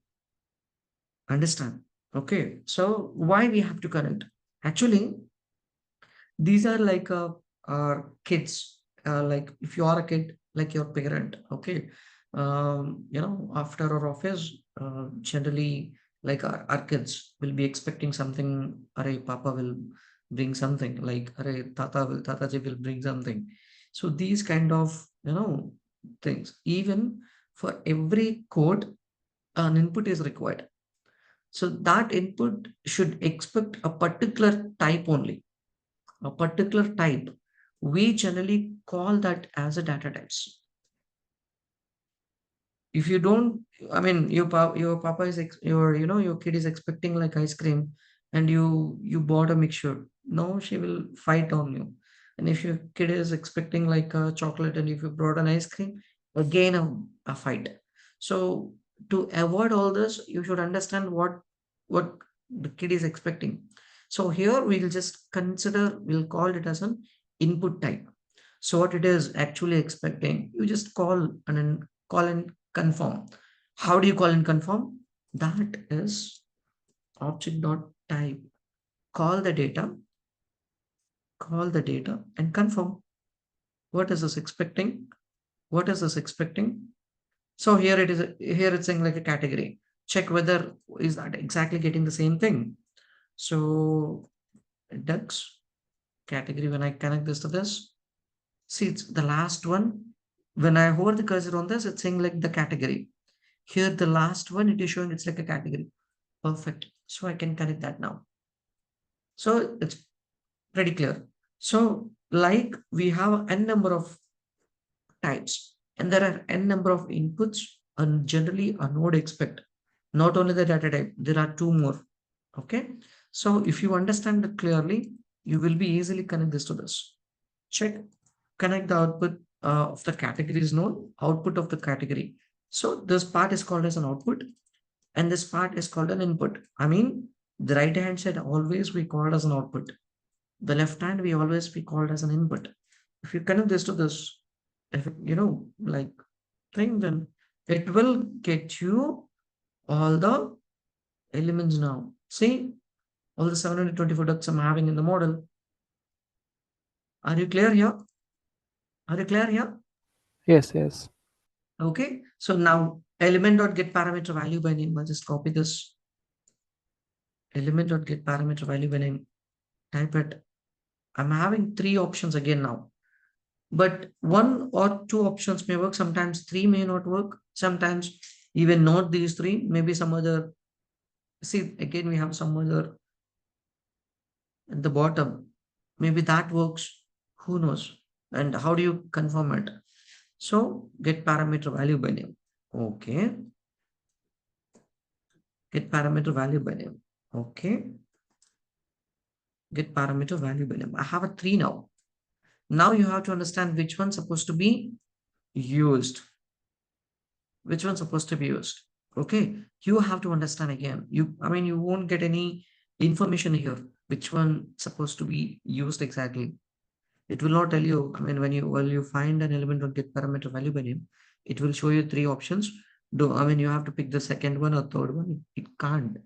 Understand? Okay. So why we have to connect? Actually, these are like our kids. Like if you are a kid, like your parent, okay. After our office, generally, like our kids will be expecting something. Arey, Papa will bring something. Like Arey, Tataji will bring something. So these kind of things. Even for every code, an input is required. So that input should expect a particular type only, a particular type. We generally call that as a data types. If you don't, I mean, your papa is your kid is expecting like ice cream, and you bought a mixture. No, she will fight on you. And if your kid is expecting like a chocolate, and if you brought an ice cream, again a fight. So to avoid all this, you should understand what the kid is expecting. So here we'll call it as an input type. So what it is actually expecting, you just call and confirm. How do you call and confirm? That is object dot type. Call the data and confirm. What is this expecting? What is this expecting? So here it's saying like a category. Check whether is that exactly getting the same thing. So ducks category, when I connect this to this, see it's the last one. When I hover the cursor on this, it's saying like the category. Here, the last one, it is showing it's like a category. Perfect. So I can connect that now. So it's pretty clear. So like we have n number of types, and there are n number of inputs, and generally a node expect not only the data type, there are two more. Okay. So if you understand it clearly, you will be easily connect this to this. Check, connect the output of the categories node, output of the category. So this part is called as an output, and this part is called an input. I mean, the right hand side always we call as an output. The left hand we always be called as an input. If you connect this to this, if like thing, then it will get you all the elements now. See, all the 724 ducks I'm having in the model. Are you clear here? Are you clear here? Yes, yes. Okay. So now element.get parameter value by name. I'll just copy this. Element.get parameter value by name. Type it. I'm having three options again now. But one or two options may work. Sometimes three may not work. Sometimes even not these three. Maybe some other. See, again, we have some other at the bottom. Maybe that works. Who knows? And how do you confirm it? So get parameter value by name. Okay. Get parameter value by name. Okay. Get parameter value by name. I have a three now. Now you have to understand which one's supposed to be used. Which one's supposed to be used. Okay. You have to understand again. You won't get any information here. Which one supposed to be used exactly. It will not tell you. I mean, when you find an element or get parameter value by name, it will show you three options. You have to pick the second one or third one. It can't.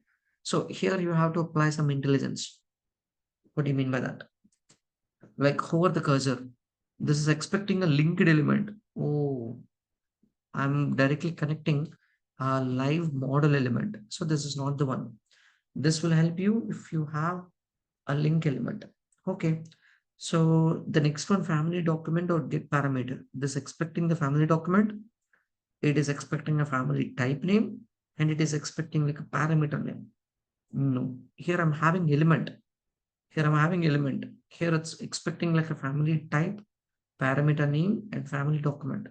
So here you have to apply some intelligence. What do you mean by that? like hover the cursor. This is expecting a linked element. Oh, I'm directly connecting a live model element. So this is not the one. This will help you if you have a link element. Okay. So the next one, family document or get parameter. This expecting the family document. It is expecting a family type name and it is expecting like a parameter name. No, here I'm having element. Here I'm having element. Here it's expecting like a family type, parameter name, and family document.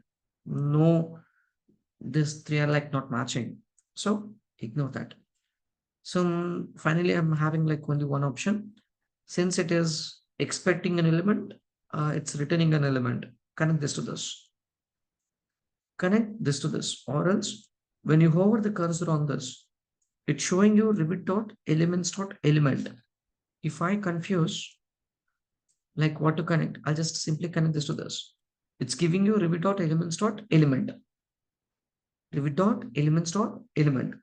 No, these three are like not matching. So ignore that. So finally, I'm having like only one option. Since it is expecting an element, it's returning an element. Connect this to this. Connect this to this. Or else, when you hover the cursor on this, it's showing you Revit.elements.element. If I confuse like what to connect, I'll just simply connect this to this. It's giving you Revit.elements.element. Revit.elements.element.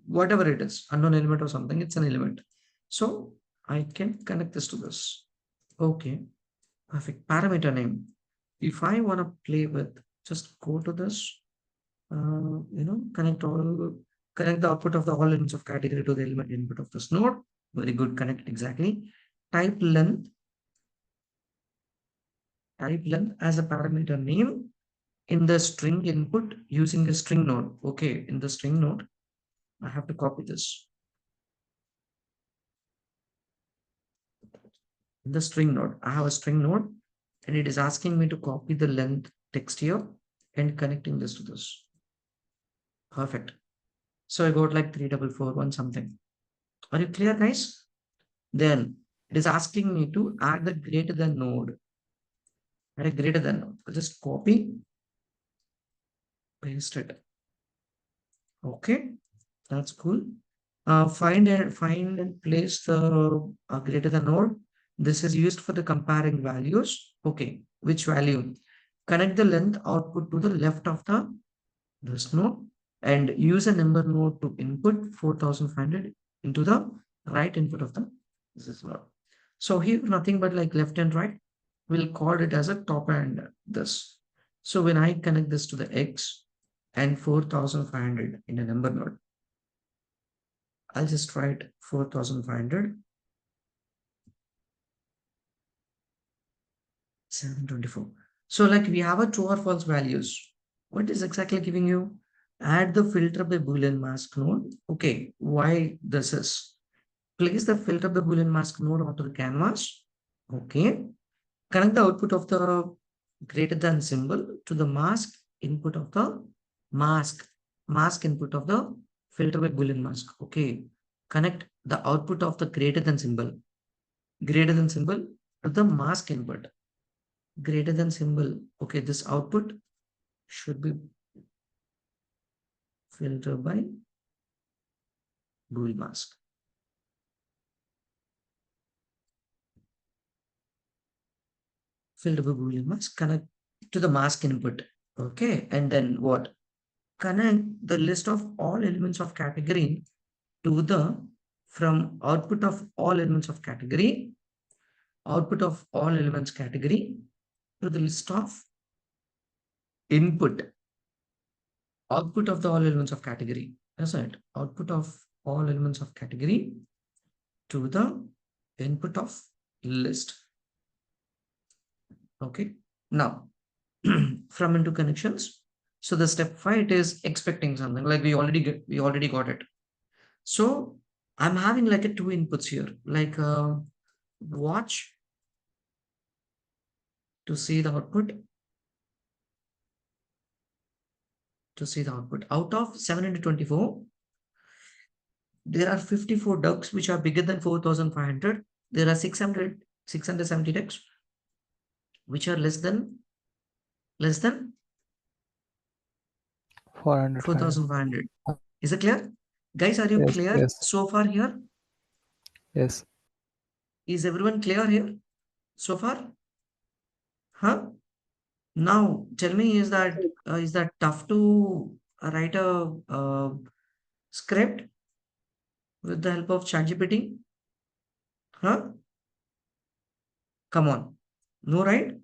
Whatever it is, unknown element or something, it's an element. So I can connect this to this. Okay, perfect. Parameter name. If I want to play with, just go to this, connect the output of the all elements of category to the element input of this node. Very good, connect exactly. Type length as a parameter name in the string input using a string node. Okay, in the string node, I have to copy this. In the string node, I have a string node and it is asking me to copy the length text here and connecting this to this. Perfect. So I got like 3441 something. Are you clear, guys? Then it is asking me to add the greater than node. Add a greater than node. I'll just copy, paste it. Okay, that's cool. Find and place the greater than node. This is used for the comparing values. Okay, which value? Connect the length output to the left of this node and use a number node to input 4500 into the right input of this node. So here nothing but like left and right. We'll call it as a top and this. So when I connect this to the X and 4500 in a number node, I'll just write 4500 724. So like we have a true or false values. What is exactly giving you? Add the filter by Boolean mask node. Okay, why this is? Place the filter by Boolean mask node onto the canvas. Okay. Connect the output of the greater than symbol to the mask input of the mask input of the filter by Boolean mask. Okay. Connect the output of the greater than symbol to the mask input. Greater than symbol. Okay, this output should be filtered by Boolean mask. Filter by Boolean mask, connect to the mask input. Okay, and then what? Connect the list of all elements of category to the from output of all elements of category to the list of input output of the all elements of category. That's right. Output of all elements of category to the input of list. Okay. Now from into connections. So the step 5 it is expecting something like we already got it. So I'm having like a two inputs here, like watch to see the output. Out of 724, there are 54 ducks which are bigger than 4500. There are 670 ducks which are less than 400, 4500. Is it clear? Guys, are you Yes, clear yes, so far here? yes. Is everyone clear here so far? Huh? Now tell me, is that tough to write a script with the help of ChatGPT? Huh? Come on. No, right?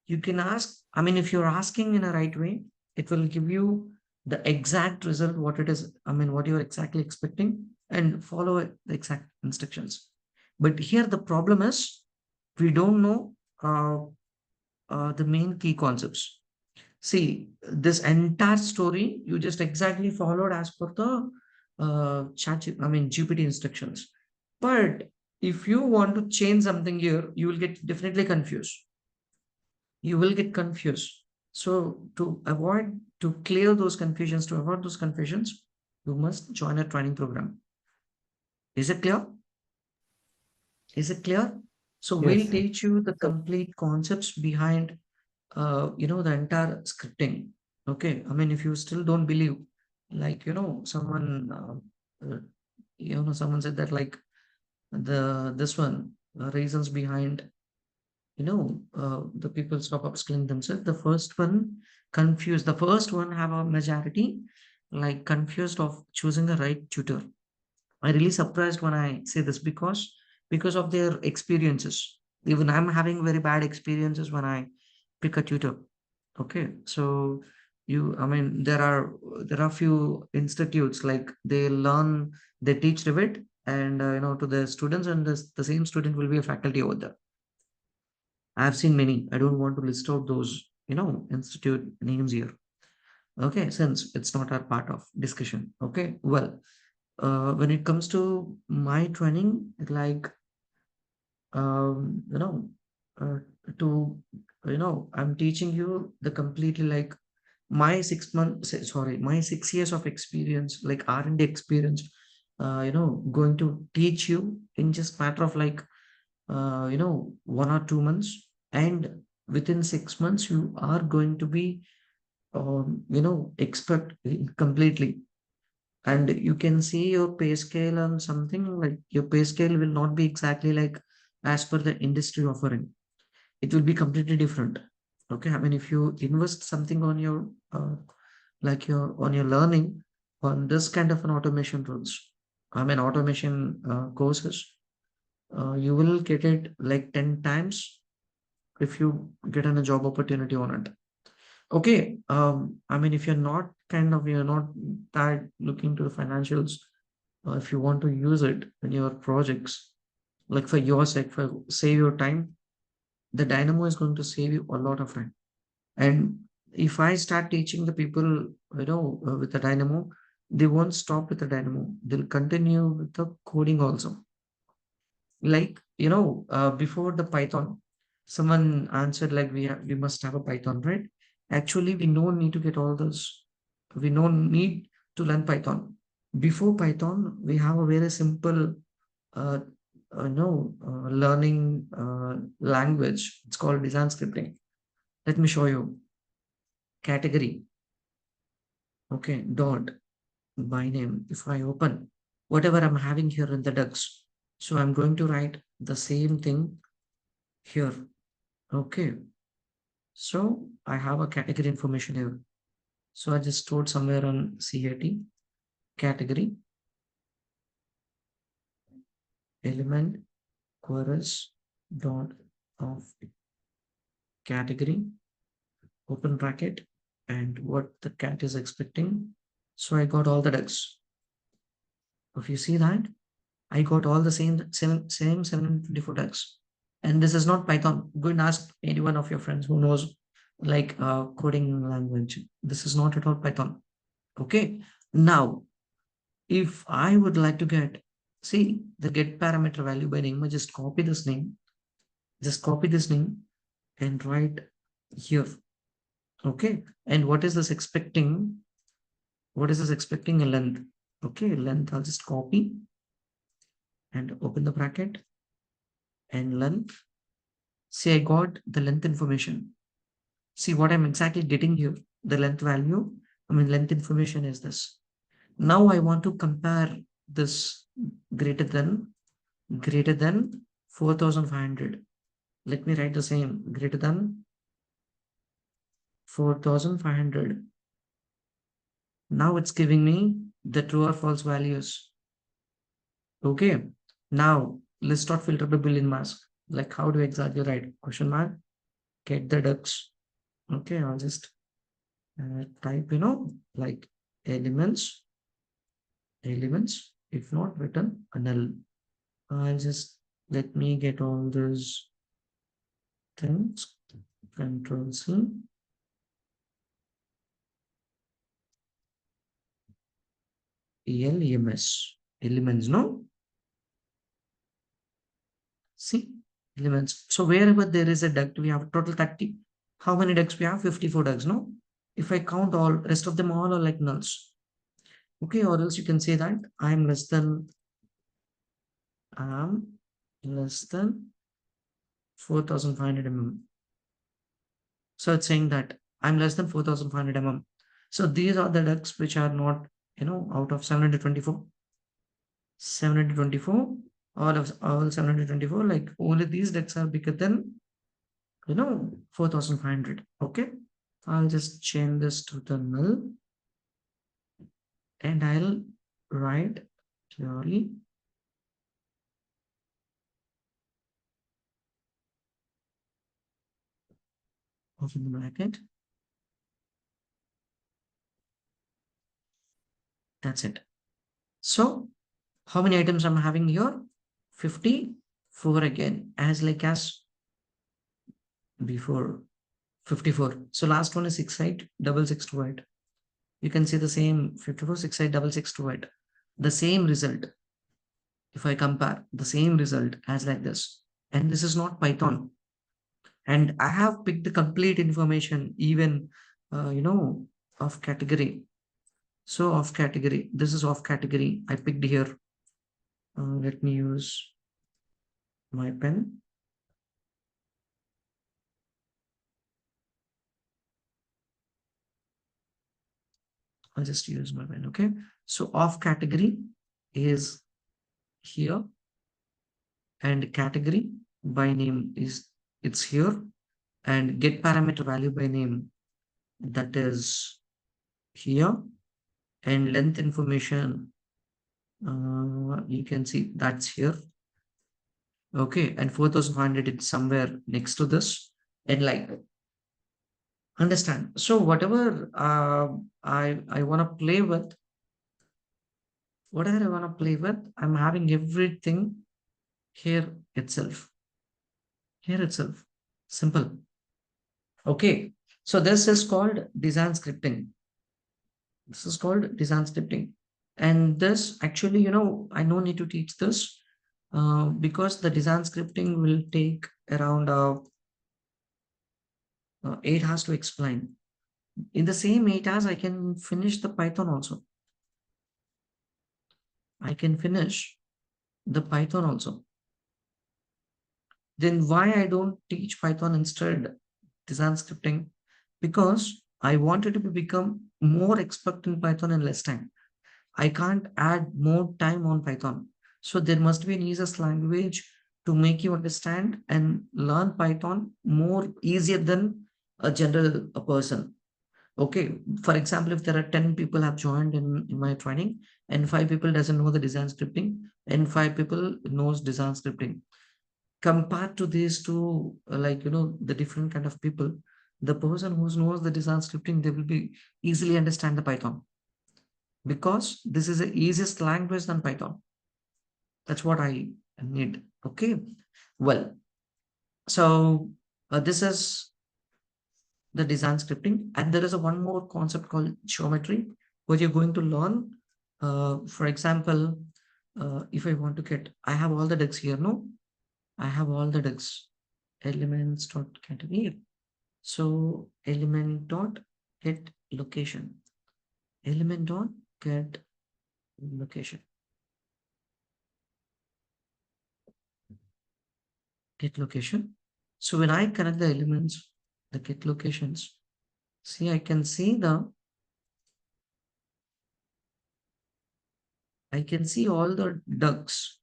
You can ask, I mean, if you're asking in a right way, it will give you the exact result, what it is, I mean, what you're exactly expecting, and follow the exact instructions. But here the problem is we don't know the main key concepts. See, this entire story you just exactly followed as per the GPT instructions. But if you want to change something here, you will get definitely confused. You will get confused. So to clear those confusions, to avoid those confusions, you must join a training program. Is it clear? Is it clear? So we'll Yes. teach you the So, complete concepts behind the entire scripting. Okay, I mean, if you still don't believe, like, someone, someone said that, like, this one, reasons behind, the people stop upskilling themselves. The first one have a majority, like, confused of choosing the right tutor. I really surprised when I say this because of their experiences. Even I'm having very bad experiences when I pick a tutor. Okay, so I mean, there are few institutes like they teach Revit and to the students, and the same student will be a faculty over there. I've seen many. I don't want to list out those institute names here. Okay, since it's not our part of discussion. Okay, well, when it comes to my training, like um, you know, uh, to I'm teaching you the completely, like, my 6 years of experience, like R&D experience, going to teach you in just matter of, like, 1 or 2 months, and within 6 months you are going to be expert completely. And you can see your pay scale and something, like, your pay scale will not be exactly like as per the industry offering. It will be completely different. Okay, I mean, if you invest something on your like your learning on this kind of an automation rules, I mean, automation courses, you will get it like 10 times if you get a job opportunity on it. Okay, I mean, if you're not that looking to the financials, if you want to use it in your projects, like for your sake, for save your time, the Dynamo is going to save you a lot of time. And if I start teaching the people, with the Dynamo, they won't stop with the Dynamo. They'll continue with the coding also. Like, before the Python, someone answered like we must have a Python, right? Actually, we don't need to get all those. We don't need to learn Python. Before Python, we have a very simple, uh, learning language. It's called design scripting. Let me show you. Category. Okay, dot my name. If I open whatever I'm having here in the Dux, so I'm going to write the same thing here. Okay, so I have a category information here. So I just stored somewhere on CAT category element queries dot of category open bracket and what the cat is expecting. So I got all the ducks. If you see that, I got all the same 754 ducks. And this is not Python. Go and ask any one of your friends who knows, like, coding language. This is not at all Python. Okay. Now, if I would like to see the get parameter value by name, I just copy this name, and write here. Okay. And what is this expecting? What is this expecting a length? Okay, length, I'll just copy and open the bracket and length. See, I got the length information. See what I'm exactly getting here. The length value, length information is this. Now I want to compare this greater than 4,500. Let me write the same, greater than 4,500. Now it's giving me the true or false values. Okay. Now list dot filterable boolean mask. Like how do you exactly write question mark get the ducks? Okay, I'll just type, like elements, if not written, a null. I'll just let me get all those things. Control C. Elements, no? See, elements. So wherever there is a duct, we have total 30. How many ducts we have? 54 ducts, no? If I count all, rest of them all are like nulls. Okay, or else you can say that I'm less than 4,500 mm. So it's saying that I'm less than 4,500 mm. So these are the ducts which are not, out of 724. 724, all 724, like only these ducts are bigger than 4,500. Okay, I'll just change this to the null and I'll write purely open the bracket. That's it. So how many items I'm having here? 54 again, as before. 54. So last one is 6 double 628. You can see the same 54 double 628. The same result. If I compare the same result as like this, and this is not Python, and I have picked the complete information, even of category. So of category, this is of category. I picked here. Let me use my pen. I'll just use my pen. Okay. So of category is here, and category by name it's here, and get parameter value by name, that is here, and length information, you can see that's here. Okay, and 4,500 it's somewhere next to this, and like understand. So whatever I want to play with, I'm having everything here itself. Simple. Okay, so this is called design scripting. And this actually, I no need to teach this, because the design scripting will take around 8 hours to explain. In the same 8 hours, I can finish the Python also. Then why I don't teach Python instead design scripting? Because I wanted to become more expert in Python in less time. I can't add more time on Python. So there must be an easiest language to make you understand and learn Python more easier than a general person. Okay, for example, if there are 10 people have joined in my training, and 5 people doesn't know the design scripting, and 5 people knows design scripting. Compared to these two, the different kind of people, the person who knows the design scripting, they will be easily understand the Python, because this is the easiest language than Python. That's what I need. Okay, well, so this is the design scripting, and there is a one more concept called geometry, where you're going to learn. For example, if I want to get, I have all the ducks here. No, I have all the ducks. Elements dot category. So element dot get location. Element dot get location. Get location. So when I connect the elements, the get locations, see, I can see all the ducks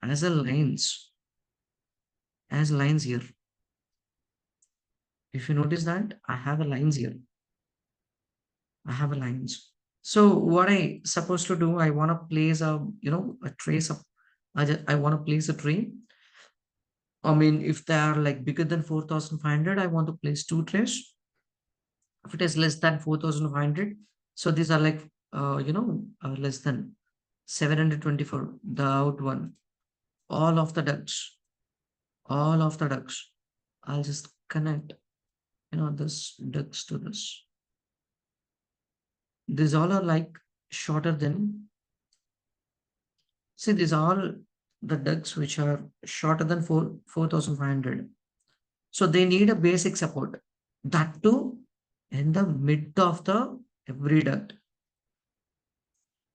as a lines here. If you notice that I have a lines here, I have a lines. So what I supposed to do, I want to place a trace of, I want to place a tree. I mean, if they are like bigger than 4,500, I want to place two trays. If it is less than 4,500, so these are like, less than 724, the out one, all of the ducts, all of the ducts. I'll just connect, this ducts to this. These all are like shorter than, see, these are all the ducts which are shorter than 4,500. So they need a basic support. That too in the mid of the every duct.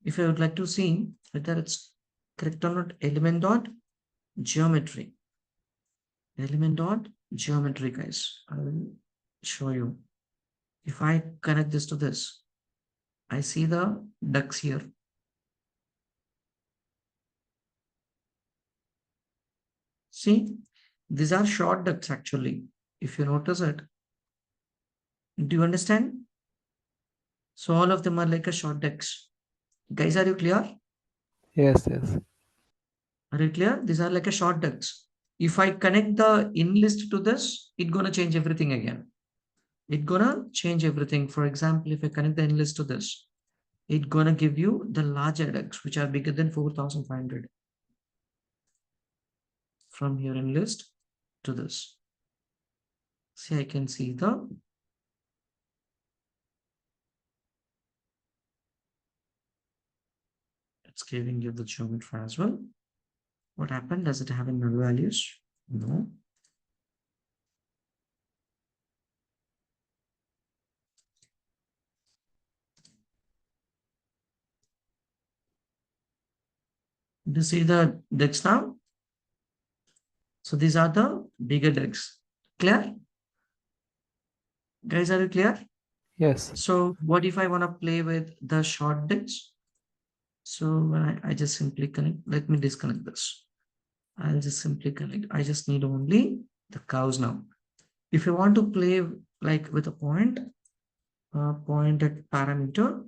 If I would like to see whether it's correct or not, element dot geometry. Element dot geometry, guys. I will show you. If I connect this to this, I see the ducts here. See, these are short ducts actually. If you notice it, do you understand? So all of them are like a short ducts. Guys, are you clear? Yes, yes. Are you clear? These are like a short ducts. If I connect the in list to this, it's gonna change everything again. It's gonna change everything. For example, if I connect the in list to this, it's gonna give you the larger ducts which are bigger than 4,500. From here in list to this. See, I can see it's giving you the geometry as well. What happened? Does it have any null values? No. Do you see the decks now? So these are the bigger decks. Clear? Guys, are you clear? Yes. So what if I want to play with the short decks? So when I just simply connect, let me disconnect this. I'll just simply connect. I just need only the cows now. If you want to play like with a pointed parameter,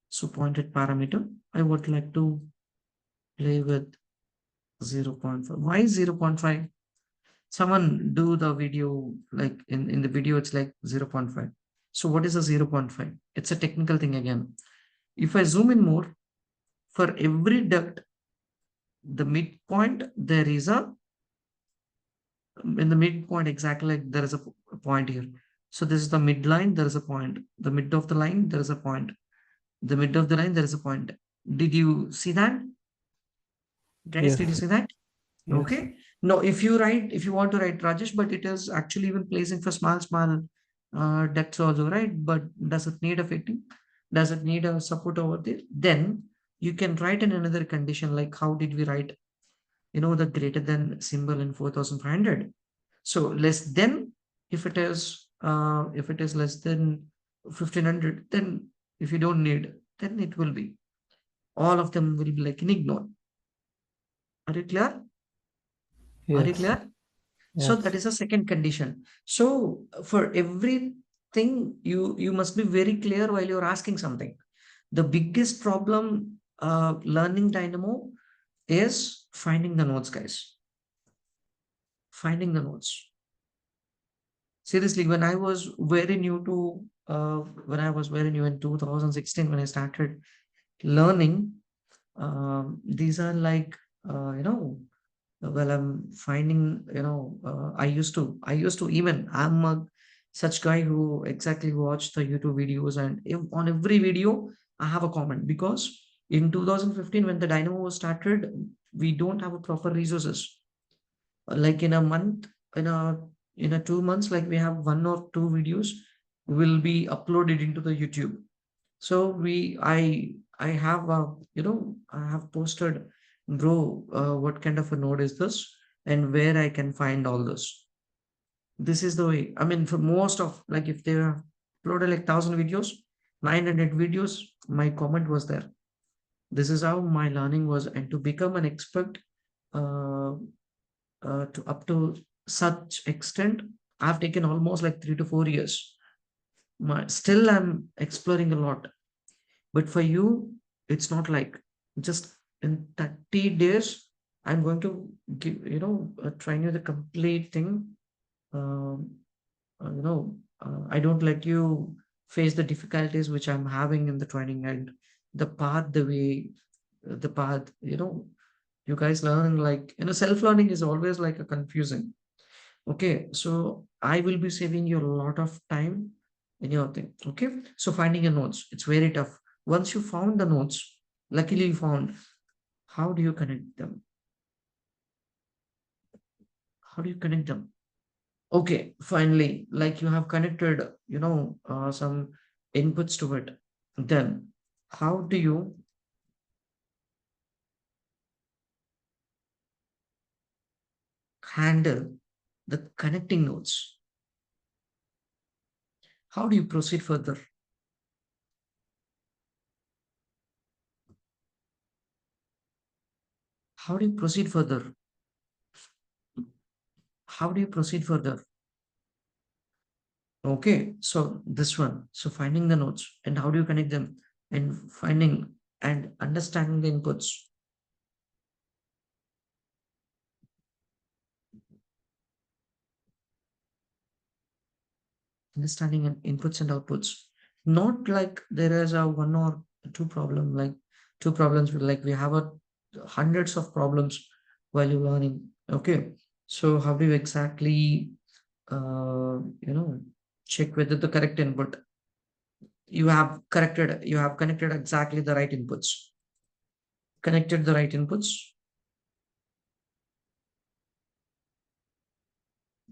so pointed parameter, I would like to play with 0.5. Why 0.5? Someone do the video, like in the video, it's like 0.5. So what is a 0.5? It's a technical thing again. If I zoom in more, for every duct, the midpoint, there is a, in the midpoint exactly like there is a point here. So this is the midline, there is a point. The mid of the line, there is a point. The mid of the line, there is a point. Did you see that? Guys, did you Yes. see that? Yes. Okay. No, if you want to write Rajesh, but it is actually even placing for small ducts also, right? But does it need a fitting? Does it need a support over there? Then you can write in another condition, like how did we write, the greater than symbol in 4,500. So less than, if it is less than 1,500, then if you don't need, then it will be, all of them will be like an ignore. Are you clear? Are you Yes. clear? So Yes. that is a second condition. So for everything, you must be very clear while you're asking something. The biggest problem learning Dynamo is finding the nodes, guys. Finding the nodes. Seriously, when I was very new in 2016, when I started learning, these are like, well, I'm finding, I used to even, such guy who exactly watched the YouTube videos, and if, on every video, I have a comment, because in 2015, when the Dynamo was started, we don't have a proper resources. Like in a month, in a 2 months, like we have one or two videos will be uploaded into the YouTube. So I have I have posted, bro, what kind of a node is this, and where I can find all this. This is the way. I mean, for most of, like, if they have uploaded like 1,000 videos, 900 videos, my comment was there. This is how my learning was, and to become an expert, uh, to up to such extent, I've taken almost like 3 to 4 years. Still, I'm exploring a lot. But for you, it's not like just in 30 days, I'm going to give, train you the complete thing. Um, I don't let you face the difficulties which I'm having in the training and the path, you guys learn like, self-learning is always like a confusing. Okay, so I will be saving you a lot of time in your thing. Okay, so finding your notes, it's very tough. Once you found the notes, luckily you found, how do you connect them? How do you connect them? Okay, finally, like you have connected, some inputs to it. Then, how do you handle the connecting nodes? How do you proceed further? How do you proceed further? How do you proceed further? Okay, so this one. So finding the nodes and how do you connect them and finding and understanding the inputs, understanding and inputs and outputs. Not like there is a one or two problem, like two problems, like we have a hundreds of problems while you're learning. Okay, so how do you exactly, uh, you know, check whether the correct input you have connected exactly the right inputs, connected the right inputs,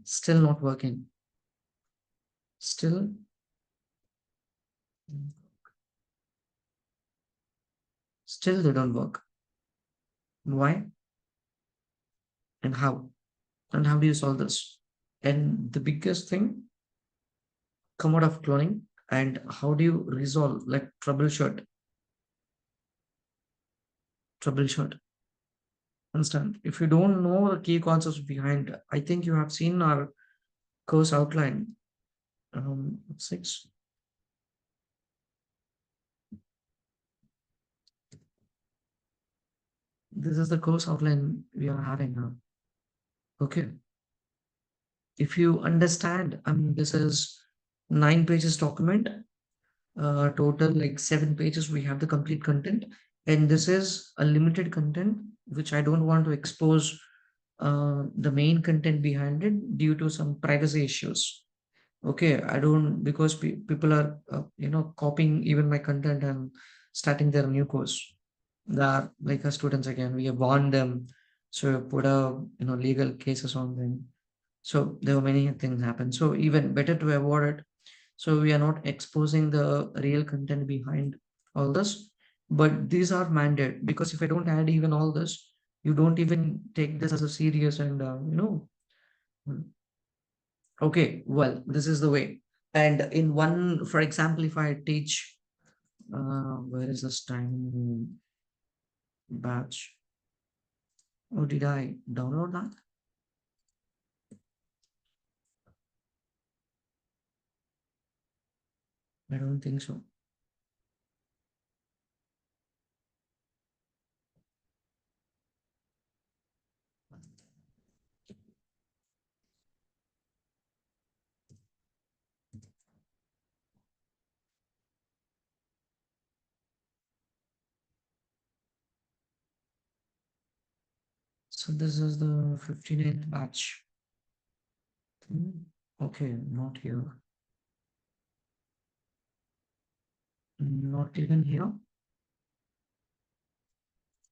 still not working, still, still they don't work. Why and how? And how do you solve this? And the biggest thing, come out of cloning and how do you resolve, like troubleshoot. Understand? If you don't know the key concepts behind, I think you have seen our course outline. 6. This is the course outline we are having now. Okay. If you understand, this is 9 pages document, total like 7 pages. We have the complete content, and this is a limited content, which I don't want to expose the main content behind it due to some privacy issues. Okay, I don't, because people are, copying even my content and starting their new course. They are like our students again. We have warned them, so put a legal cases on them. So there were many things happen. So even better to avoid it. So we are not exposing the real content behind all this, but these are mandate, because if I don't add even all this, you don't even take this as a serious and okay, well, this is the way. And in one, for example, if I teach, where is this time batch? Oh, did I download that? I don't think so. So this is the 59th batch. Okay, not here. Not even here.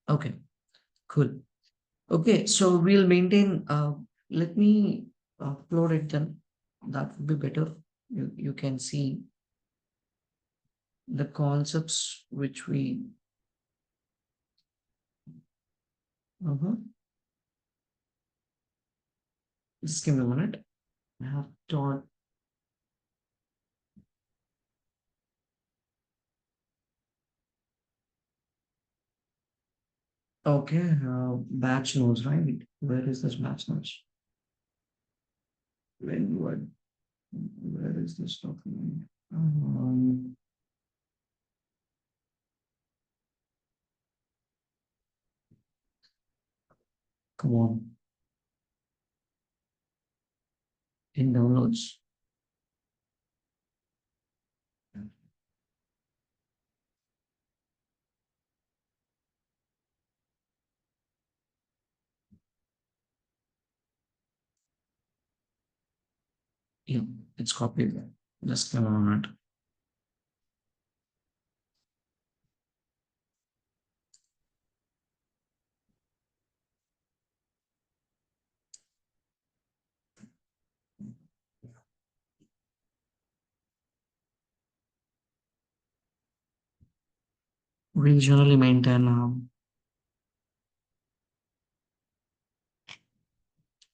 Okay, cool. Okay, so we'll maintain, let me upload it then. That would be better. You can see the concepts which we, just give me a minute. I have taught. Okay, batch notes, right? Where is this batch notes? When what? Where is this document? Come on. In downloads. Yeah, it's copied. Just a moment. We generally maintain,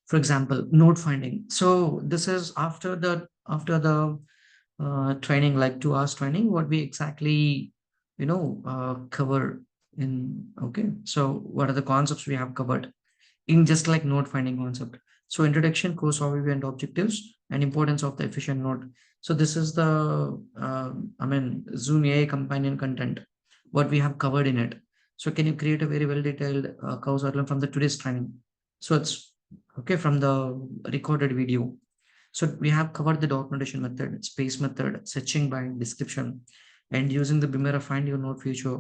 for example, node finding. So this is after the training, like 2 hours training, what we exactly cover in. Okay, so what are the concepts we have covered in just like node finding concept. So introduction, course overview and objectives, and importance of the efficient node. So this is the Zoom AI companion content, what we have covered in it. So can you create a very well detailed course outline from the today's training? So it's okay from the recorded video. So we have covered the documentation method, space method, searching by description, and using the Bimera find your node feature.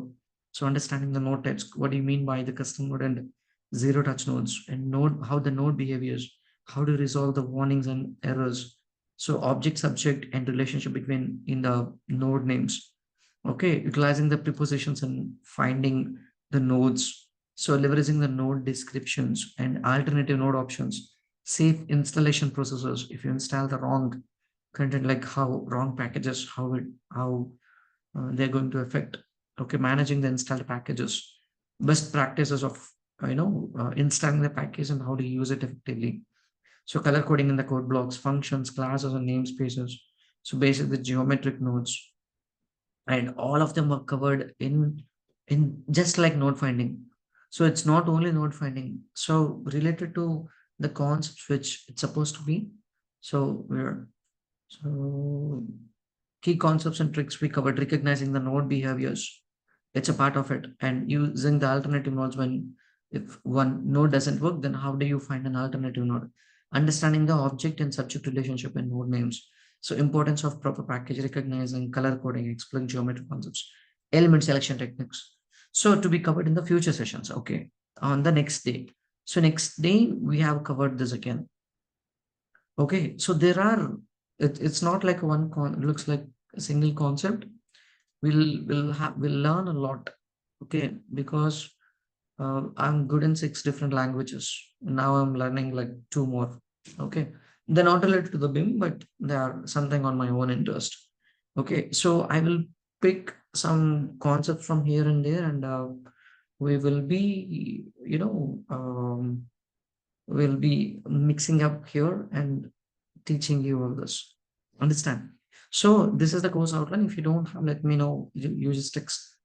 So understanding the node types, what do you mean by the custom node and zero touch nodes, and node how the node behaviors, how to resolve the warnings and errors. So object, subject, and relationship between in the node names. Okay, utilizing the prepositions and finding the nodes. So leveraging the node descriptions and alternative node options. Safe installation processes. If you install the wrong content, like how wrong packages, how they're going to affect. Okay, managing the installed packages, best practices of installing the package and how to use it effectively. So color coding in the code blocks, functions, classes, and namespaces. So basically the geometric nodes, and all of them are covered in just like node finding. So it's not only node finding. So related to the concepts which it's supposed to be. So we're so key concepts and tricks we covered, recognizing the node behaviors. It's a part of it. And using the alternative nodes when if one node doesn't work, then how do you find an alternative node? Understanding the object and subject relationship in node names. So importance of proper package, recognizing color coding, explain geometry concepts, element selection techniques. So to be covered in the future sessions. Okay. On the next day. So next day we have covered this again. Okay. So there are it's not like one looks like a single concept. We'll learn a lot. Okay, because I'm good in 6 different languages. Now I'm learning like 2 more. Okay, they're not related to the BIM, but they are something on my own interest. Okay, so I will pick some concepts from here and there, and we will be, we'll be mixing up here and teaching you all this. Understand? So this is the course outline. If you don't have, let me know. You just text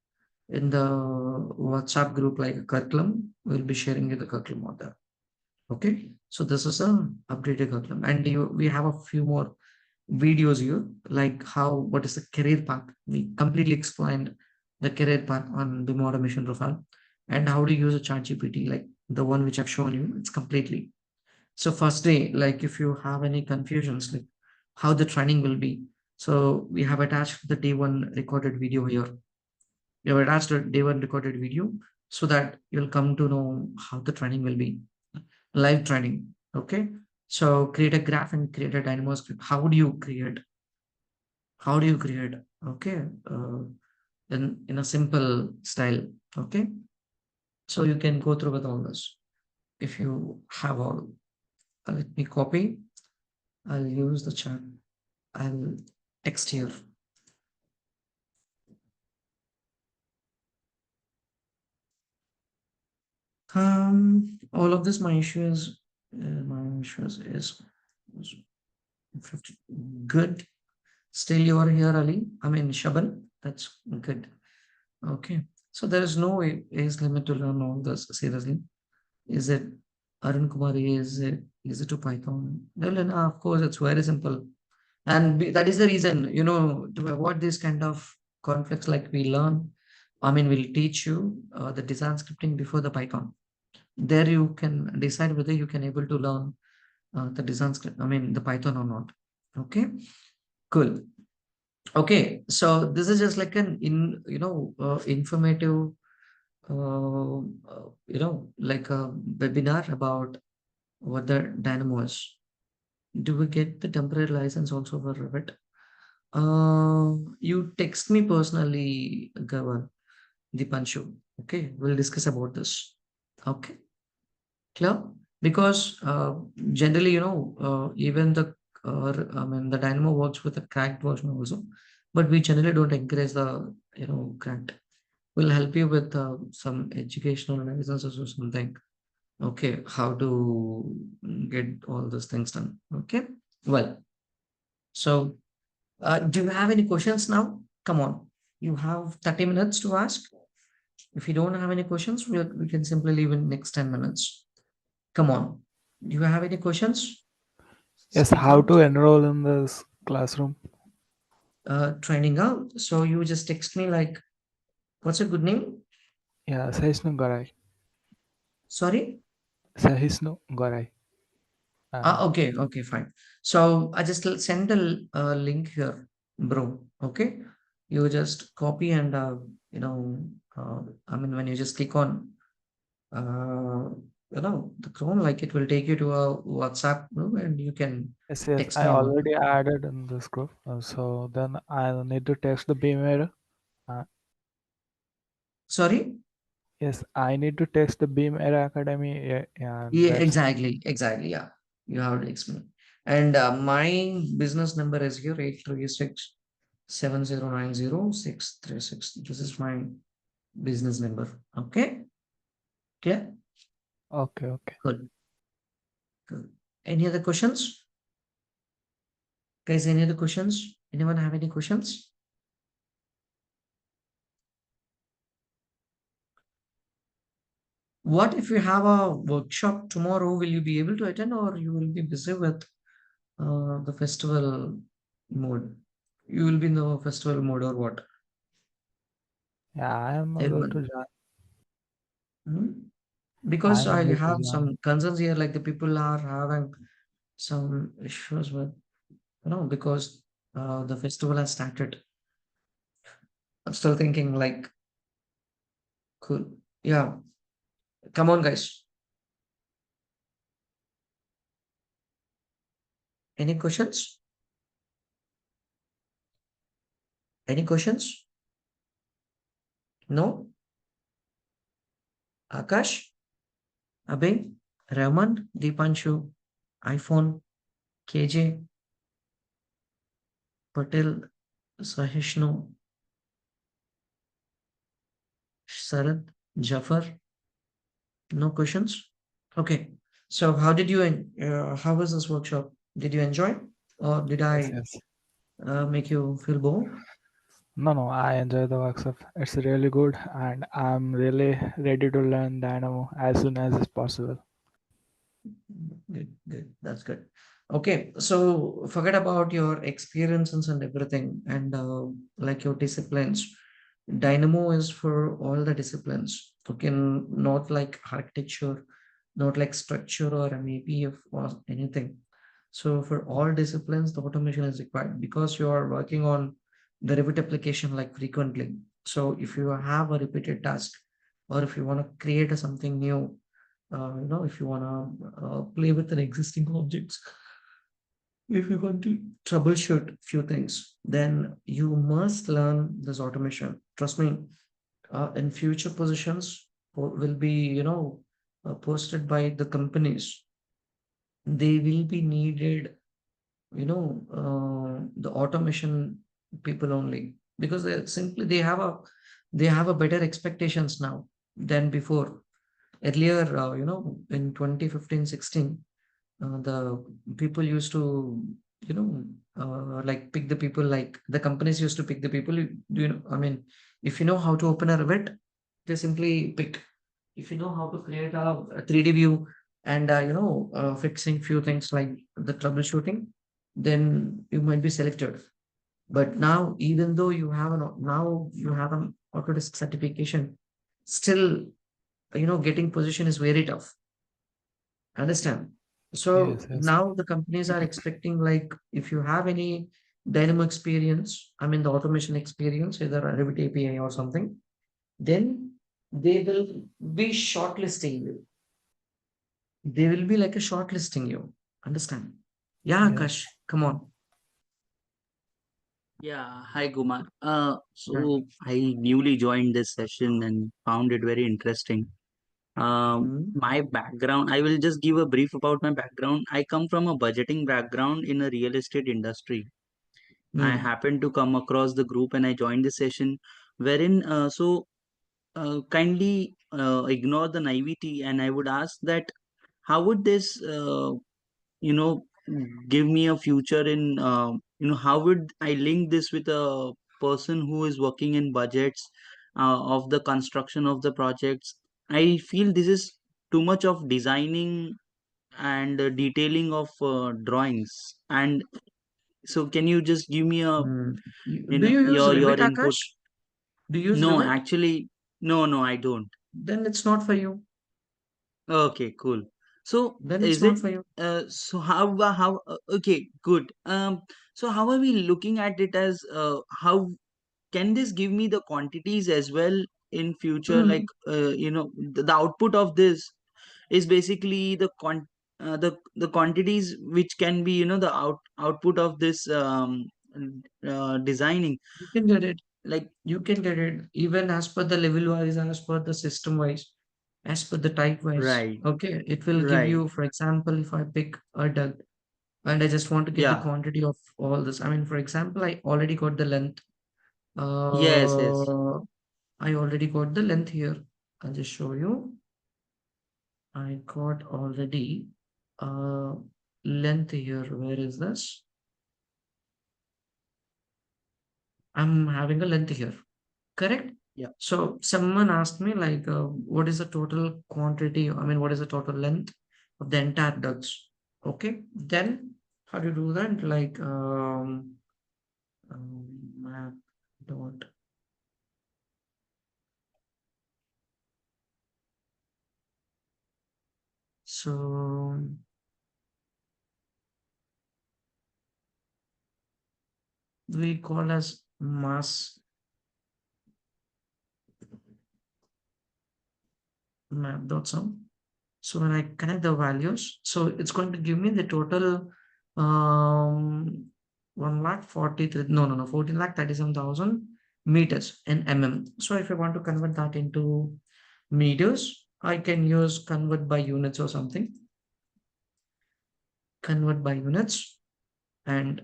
in the WhatsApp group like a curriculum. We'll be sharing you the curriculum on there. Okay. So this is a updated curriculum, and we have a few more videos here, like what is the career path. We completely explained the career path on the automation profile, and how to use a chat GPT, like the one which I've shown you. It's completely. So first day, like if you have any confusions, like how the training will be. So we have attached the day one recorded video here. We have attached a day one recorded video so that you'll come to know how the training will be. Live training. Okay. So create a graph and create a Dynamo script. How do you create? How do you create? Okay. In a simple style. Okay. So you can go through with all this. If you have all, let me copy. I'll use the chat. I'll text here. All of this, my issues is 50. Good. Still you are here, Ali. I mean, Shaban. That's good. Okay. So there is no age limit to learn all this. Seriously, is it Arun Kumar? Is it to Python? No, no, no, of course, it's very simple. And that is the reason, to avoid this kind of conflicts, like we learn, I mean, we'll teach you the design scripting before the Python. There you can decide whether you can able to learn the design script, I mean the Python or not. Okay, cool. Okay, so this is just like an informative like a webinar about what the Dynamo is. Do we get the temporary license also for Revit? You text me personally, Gavan, Dipanshu. Okay, we'll discuss about this. Okay, clear? Because generally, even the Dynamo works with a cracked version also, but we generally don't encourage the cracked. We'll help you with some educational analysis or something. Okay, how to get all those things done. Okay, well, so do you have any questions now? Come on, you have 30 minutes to ask. If you don't have any questions, we can simply leave in next 10 minutes. Come on, do you have any questions? Yes, Speak how out. to enroll in this classroom? Training out. So you just text me like, what's a good name? Yeah, Sahisnu Garai. Sorry. Sahisnu Garai. Okay, okay, fine. So I just send the link here, bro. Okay, you just copy and I mean when you just click on uh, the Chrome, like it will take you to a WhatsApp group and you can Yes, yes, text I me on. already added in this group. So then I need to text the beam error. Sorry. Yes, I need to text the Beam Era Academy. Yeah, Yeah, that's exactly. Yeah, you have to explain. And my business number is here 836 7090 636. This is my business number. Okay, clear? okay. Okay. Good. Good. Any other questions? Guys, any other questions? Anyone have any questions? What if you have a workshop tomorrow? Will you be able to attend or you will be busy with the festival mode? You will be in the festival mode or what? Yeah, I am able to Everyone. join. Hmm? I Because am I able to have join. some concerns here, like the people are having some issues with, because the festival has started. I'm still thinking like, cool. Yeah, come on, guys. Any questions? Any questions? No? Akash, Abhay, Rahman, Deepanshu, iPhone, KJ, Patel, Sahishnu, Sarath, Jafar. No questions? Okay. So how did you, how was this workshop? Did you enjoy? Or did Yes, I yes. make you feel bored? No, I enjoy the workshop. It's really good, and I'm really ready to learn Dynamo as soon as is possible. Good, good. That's good. Okay, so forget about your experiences and everything, and like your disciplines. Dynamo is for all the disciplines. Okay, not like architecture, not like structure or MEP or anything. So for all disciplines, the automation is required because you are working on the Revit application like frequently. So if you have a repeated task, or if you want to create something new, if you want to play with an existing objects, if you want to troubleshoot few things, then you must learn this automation. Trust me, in future positions will be, posted by the companies. They will be needed, the automation people only because they have a better expectations now than before. Earlier, in 2015-16, the people used to, like pick the people, like the companies used to pick the people. I mean, if you know how to open a Revit, they simply pick. If you know how to create a 3D view and, fixing few things like the troubleshooting, then you might be selected. But now, even though you have an Autodesk certification, still getting position is very tough. Understand? So Yes, yes. now the companies are expecting, like, if you have any Dynamo experience, I mean the automation experience, either a Revit API or something, then they will be shortlisting you. They will be like a shortlisting you. Understand? Yeah, Yeah. Akash, come on. Yeah, hi Kumar. Yeah. So I newly joined this session and found it very interesting. Mm, My background, I will just give a brief about my background. I come from a budgeting background in a real estate industry. I mm, happened to come across the group and I joined the session wherein, kindly ignore the naivety and I would ask that how would this you know give me a future in how would I link this with a person who is working in budgets of the construction of the projects. I feel this is too much of designing and detailing of drawings. And so can you just give me a mm. Do you use your Revit, input? Akash? Do you use No, Revit? actually, no, I don't. Then it's not for you. Okay, cool. So Then it's is not it for you. so how okay, good. So how are we looking at it as how can this give me the quantities as well in future? Like Mm. the output of this is basically the quantities which can be the output of this designing. You can get it. Like You can get it even as per the level wise, as per the system wise, as per the type wise. right, Okay, it will give right, you, for example, if I pick a duct and I just want to get the yeah, quantity of all this. I mean, for example, I already got the length. yes, yes, I already got the length here. I'll just show you. I got already uh length here. Where is this? I'm having a length here. Correct? yeah, So someone asked me like, what is the total quantity? I mean, what is the total length of the entire ducts? Okay, then how do you do that? Like, map dot. So we call as mass map dot sum. So when I connect the values, so it's going to give me the total 1 lakh 43, no, 14 lakh 37,000 meters in mm. So if I want to convert that into meters, I can use convert by units or something, convert by units, and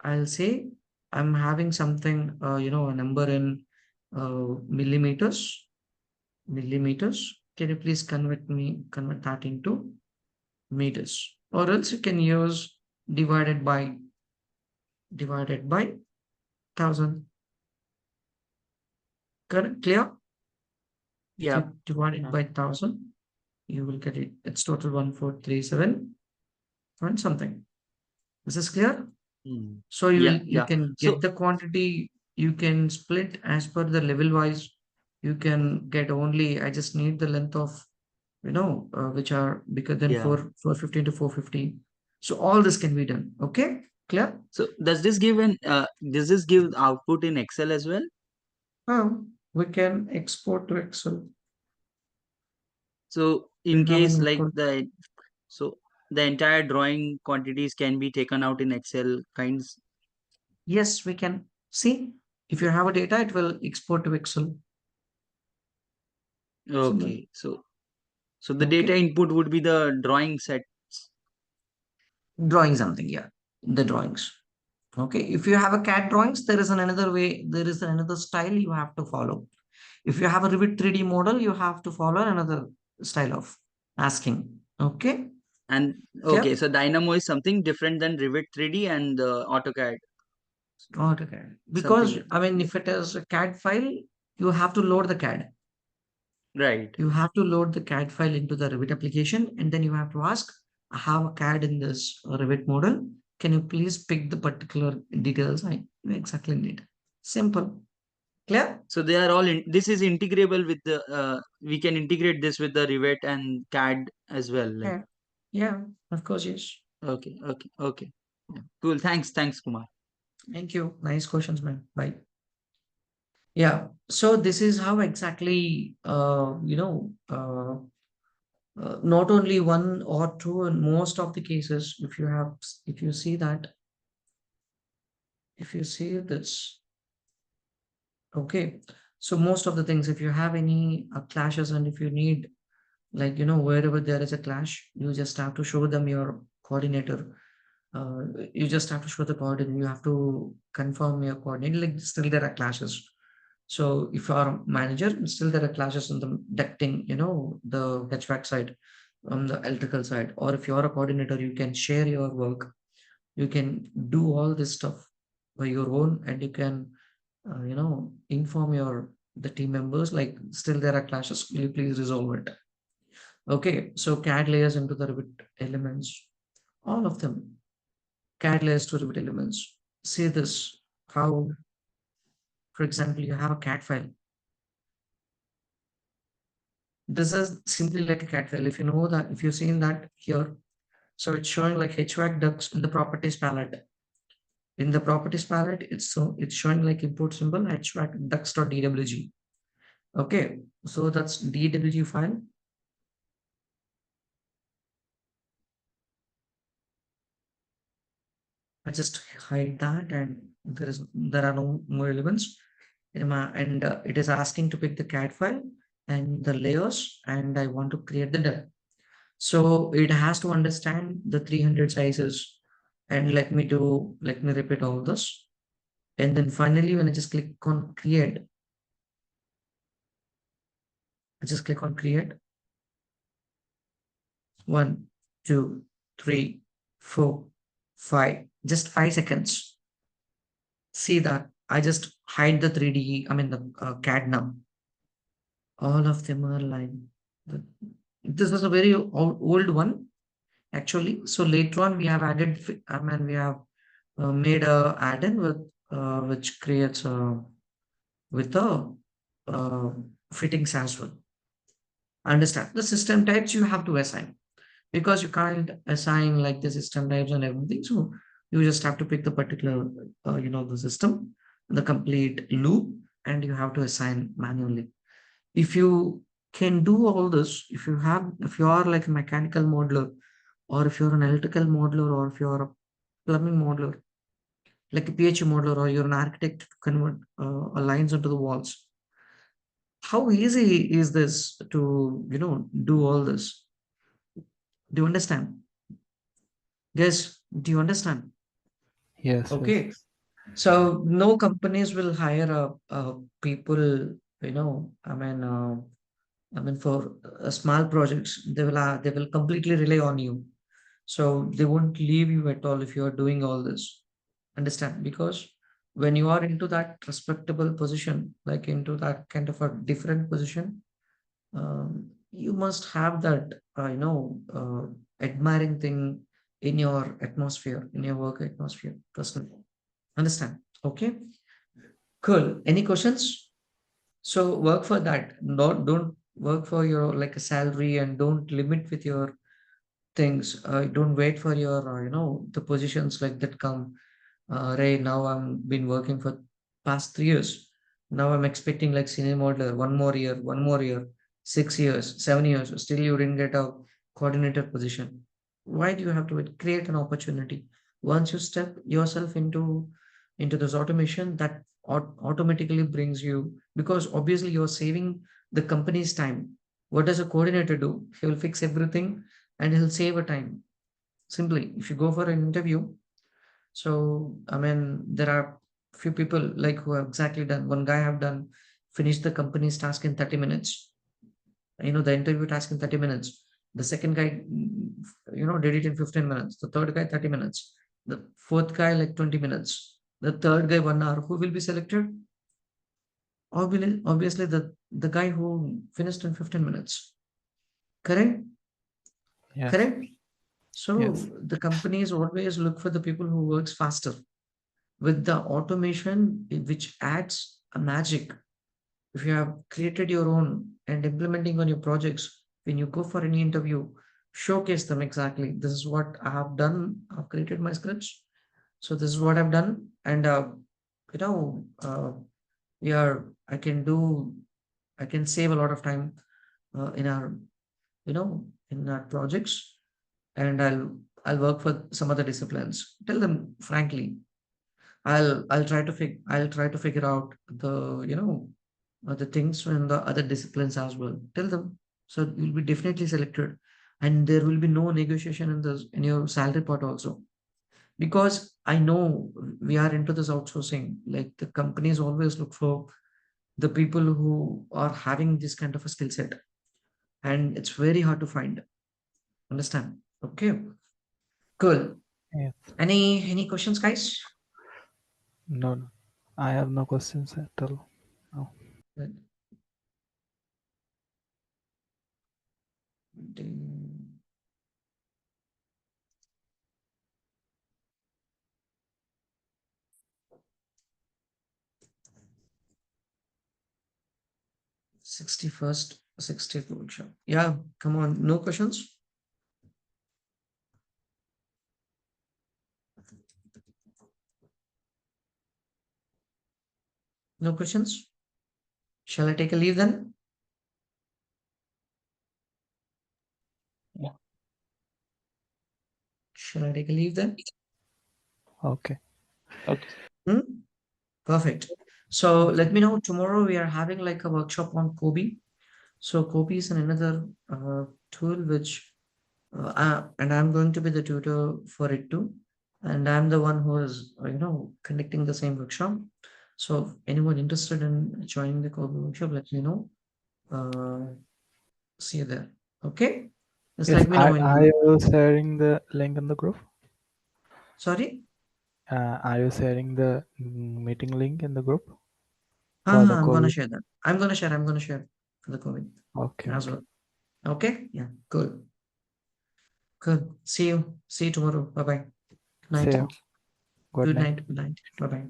I'll say I'm having something, a number in millimeters, millimeters. Can you please convert that into meters, or else you can use divided by divided by 1000. Correct? Clear? If yeah. you divide it by 1000, you will get it. It's total 1437 point something. This is clear? Mm. So Yeah, you yeah. can get So the quantity. You can split as per the level wise. You can get only. I just need the length of, which are bigger than yeah. 415 to 415. So all this can be done. Okay? Clear? So does this give output in Excel as well? We can export to Excel. So Do you in have case any like code? the entire drawing quantities can be taken out in Excel kinds. Yes, we can. See, if you have a data, it will export to Excel. Simple. Okay. So the data Okay. input would be the drawing sets. Drawing something, yeah. The drawings. Okay. If you have a CAD drawings, there is another way, there is another style you have to follow. If you have a Revit 3D model, you have to follow another style of asking. Okay. And okay, Clear? so Dynamo is something different than Revit 3D and AutoCAD, Okay. something Because, different. I mean, if it is a CAD file, you have to load the CAD. Right. You have to load the CAD file into the Revit application, and then you have to ask, I have a CAD in this Revit model. Can you please pick the particular details I exactly need? Simple. Clear? So they are all this is integrable with the we can integrate this with the Rivet and CAD as well. Like Yeah. Yeah, of course, yes. okay. Yeah. Cool. Thanks, Kumar. Thank you. Nice questions, man. Bye. Yeah. So this is how exactly, not only one or two, in most of the cases, if you see that, if you see this, okay. So most of the things, if you have any clashes and if you need, like, wherever there is a clash, you just have to show them your coordinator. Uh, you just have to show the coordinator. You have to confirm your coordinator. Like, still there are clashes. So if you are a manager, still there are clashes in the ducting, the HVAC side, on the electrical side. Or if you're a coordinator, you can share your work. You can do all this stuff by your own, and you can, inform the team members. Like, still there are clashes. Will you please resolve it? Okay. So CAD layers into the Revit elements, all of them. CAD layers to Revit elements. See this, how, for example, you have a CAD file. This is simply like a CAD file. If you know that, if you've seen that here, so it's showing like HVAC ducts in the properties palette. In the properties palette, it's showing like import symbol HVAC ducts.dwg. Okay, so that's DWG file. I just hide that, and there are no more elements. And it is asking to pick the CAD file and the layers, and I want to create the duct. So it has to understand the 300 sizes, and let me repeat all this. And then finally, when I just click on create, I just click on create. 1, 2, 3, 4, 5, just 5 seconds. See that I just hide the 3D, I mean the CAD now. All of them are aligned. This was a very old one, actually. So later on, we have added, I mean, we have made a add-in which creates with the uh, fittings as well. Understand the system types you have to assign, because you can't assign like the system types and everything. So you just have to pick the particular, the system, the complete loop, and you have to assign manually. If you can do all this, if you are like a mechanical modeler, or if you're an electrical modeler, or if you're a plumbing modeler, like a PH modeler, or you're an architect to convert lines onto the walls, how easy is this to, do all this? Do you understand? Guys, do you understand? Yes, yes. Okay. So no companies will hire people, for small projects, they will completely rely on you. So they won't leave you at all if you are doing all this. Understand? Because when you are into that respectable position, like into that kind of a different position, you must have that, admiring thing in your atmosphere, in your work atmosphere, personally. Understand? Okay. Cool. Any questions? So work for that. Don't work for your like a salary, and don't limit with your things. Don't wait for your the positions like that come. Right now I'm been working for past 3 years. Now I'm expecting like senior modeler, 1 more year, 1 more year, 6 years, 7 years. Still you didn't get a coordinator position. Why do you have to wait? Create an opportunity. Once you step yourself into this automation, that automatically brings you, because obviously you're saving the company's time. What does a coordinator do? He will fix everything and he'll save a time. Simply, if you go for an interview, so I mean, there are few people like who have exactly done. One guy have done finished the company's task in 30 minutes. The interview task in 30 minutes. The second guy, did it in 15 minutes. The third guy, 30 minutes. The fourth guy, like 20 minutes. The third guy, 1 hour. Who will be selected? Obviously, the guy who finished in 15 minutes. Correct? Yes, Correct? yes, So the companies always look for the people who works faster with the automation, which adds a magic. If you have created your own and implementing on your projects, when you go for any interview, showcase them exactly. This is what I have done. I've created my scripts. So this is what I've done. And, you know, we are, I can save a lot of time in our, in our projects, and I'll work for some other disciplines. Tell them frankly. I'll try to figure out the things in the other disciplines as well. Tell them. So you'll be definitely selected, and there will be no negotiation in your salary part also, because I know we are into this outsourcing. Like the companies always look for the people who are having this kind of a skill set, and it's very hard to find. Understand? Okay, cool. Yes. Any questions, guys? No, no. I have no questions at all. No. Good. 61st, 60th workshop. Yeah, come on. No questions? No questions? Shall I take a leave then? Yeah. Shall I take a leave then? Okay. Okay. Hmm? Perfect. So Okay. let me know tomorrow we are having like a workshop on Kobe. So Kobe is another tool which and I'm going to be the tutor for it too. And I'm the one who is, conducting the same workshop. So if anyone interested in joining the Kobe workshop, let me know. See you there. Okay? Just Yes, let me know in are you sharing the link in the group? sorry? Are you sharing the meeting link in the group for the I'm gonna COVID? share that. I'm gonna share for the COVID Okay, as okay. well. Okay? Yeah, cool. Cool. See you. See you tomorrow. Bye bye. See Night. you. Good Good night. night. Good night. Bye bye.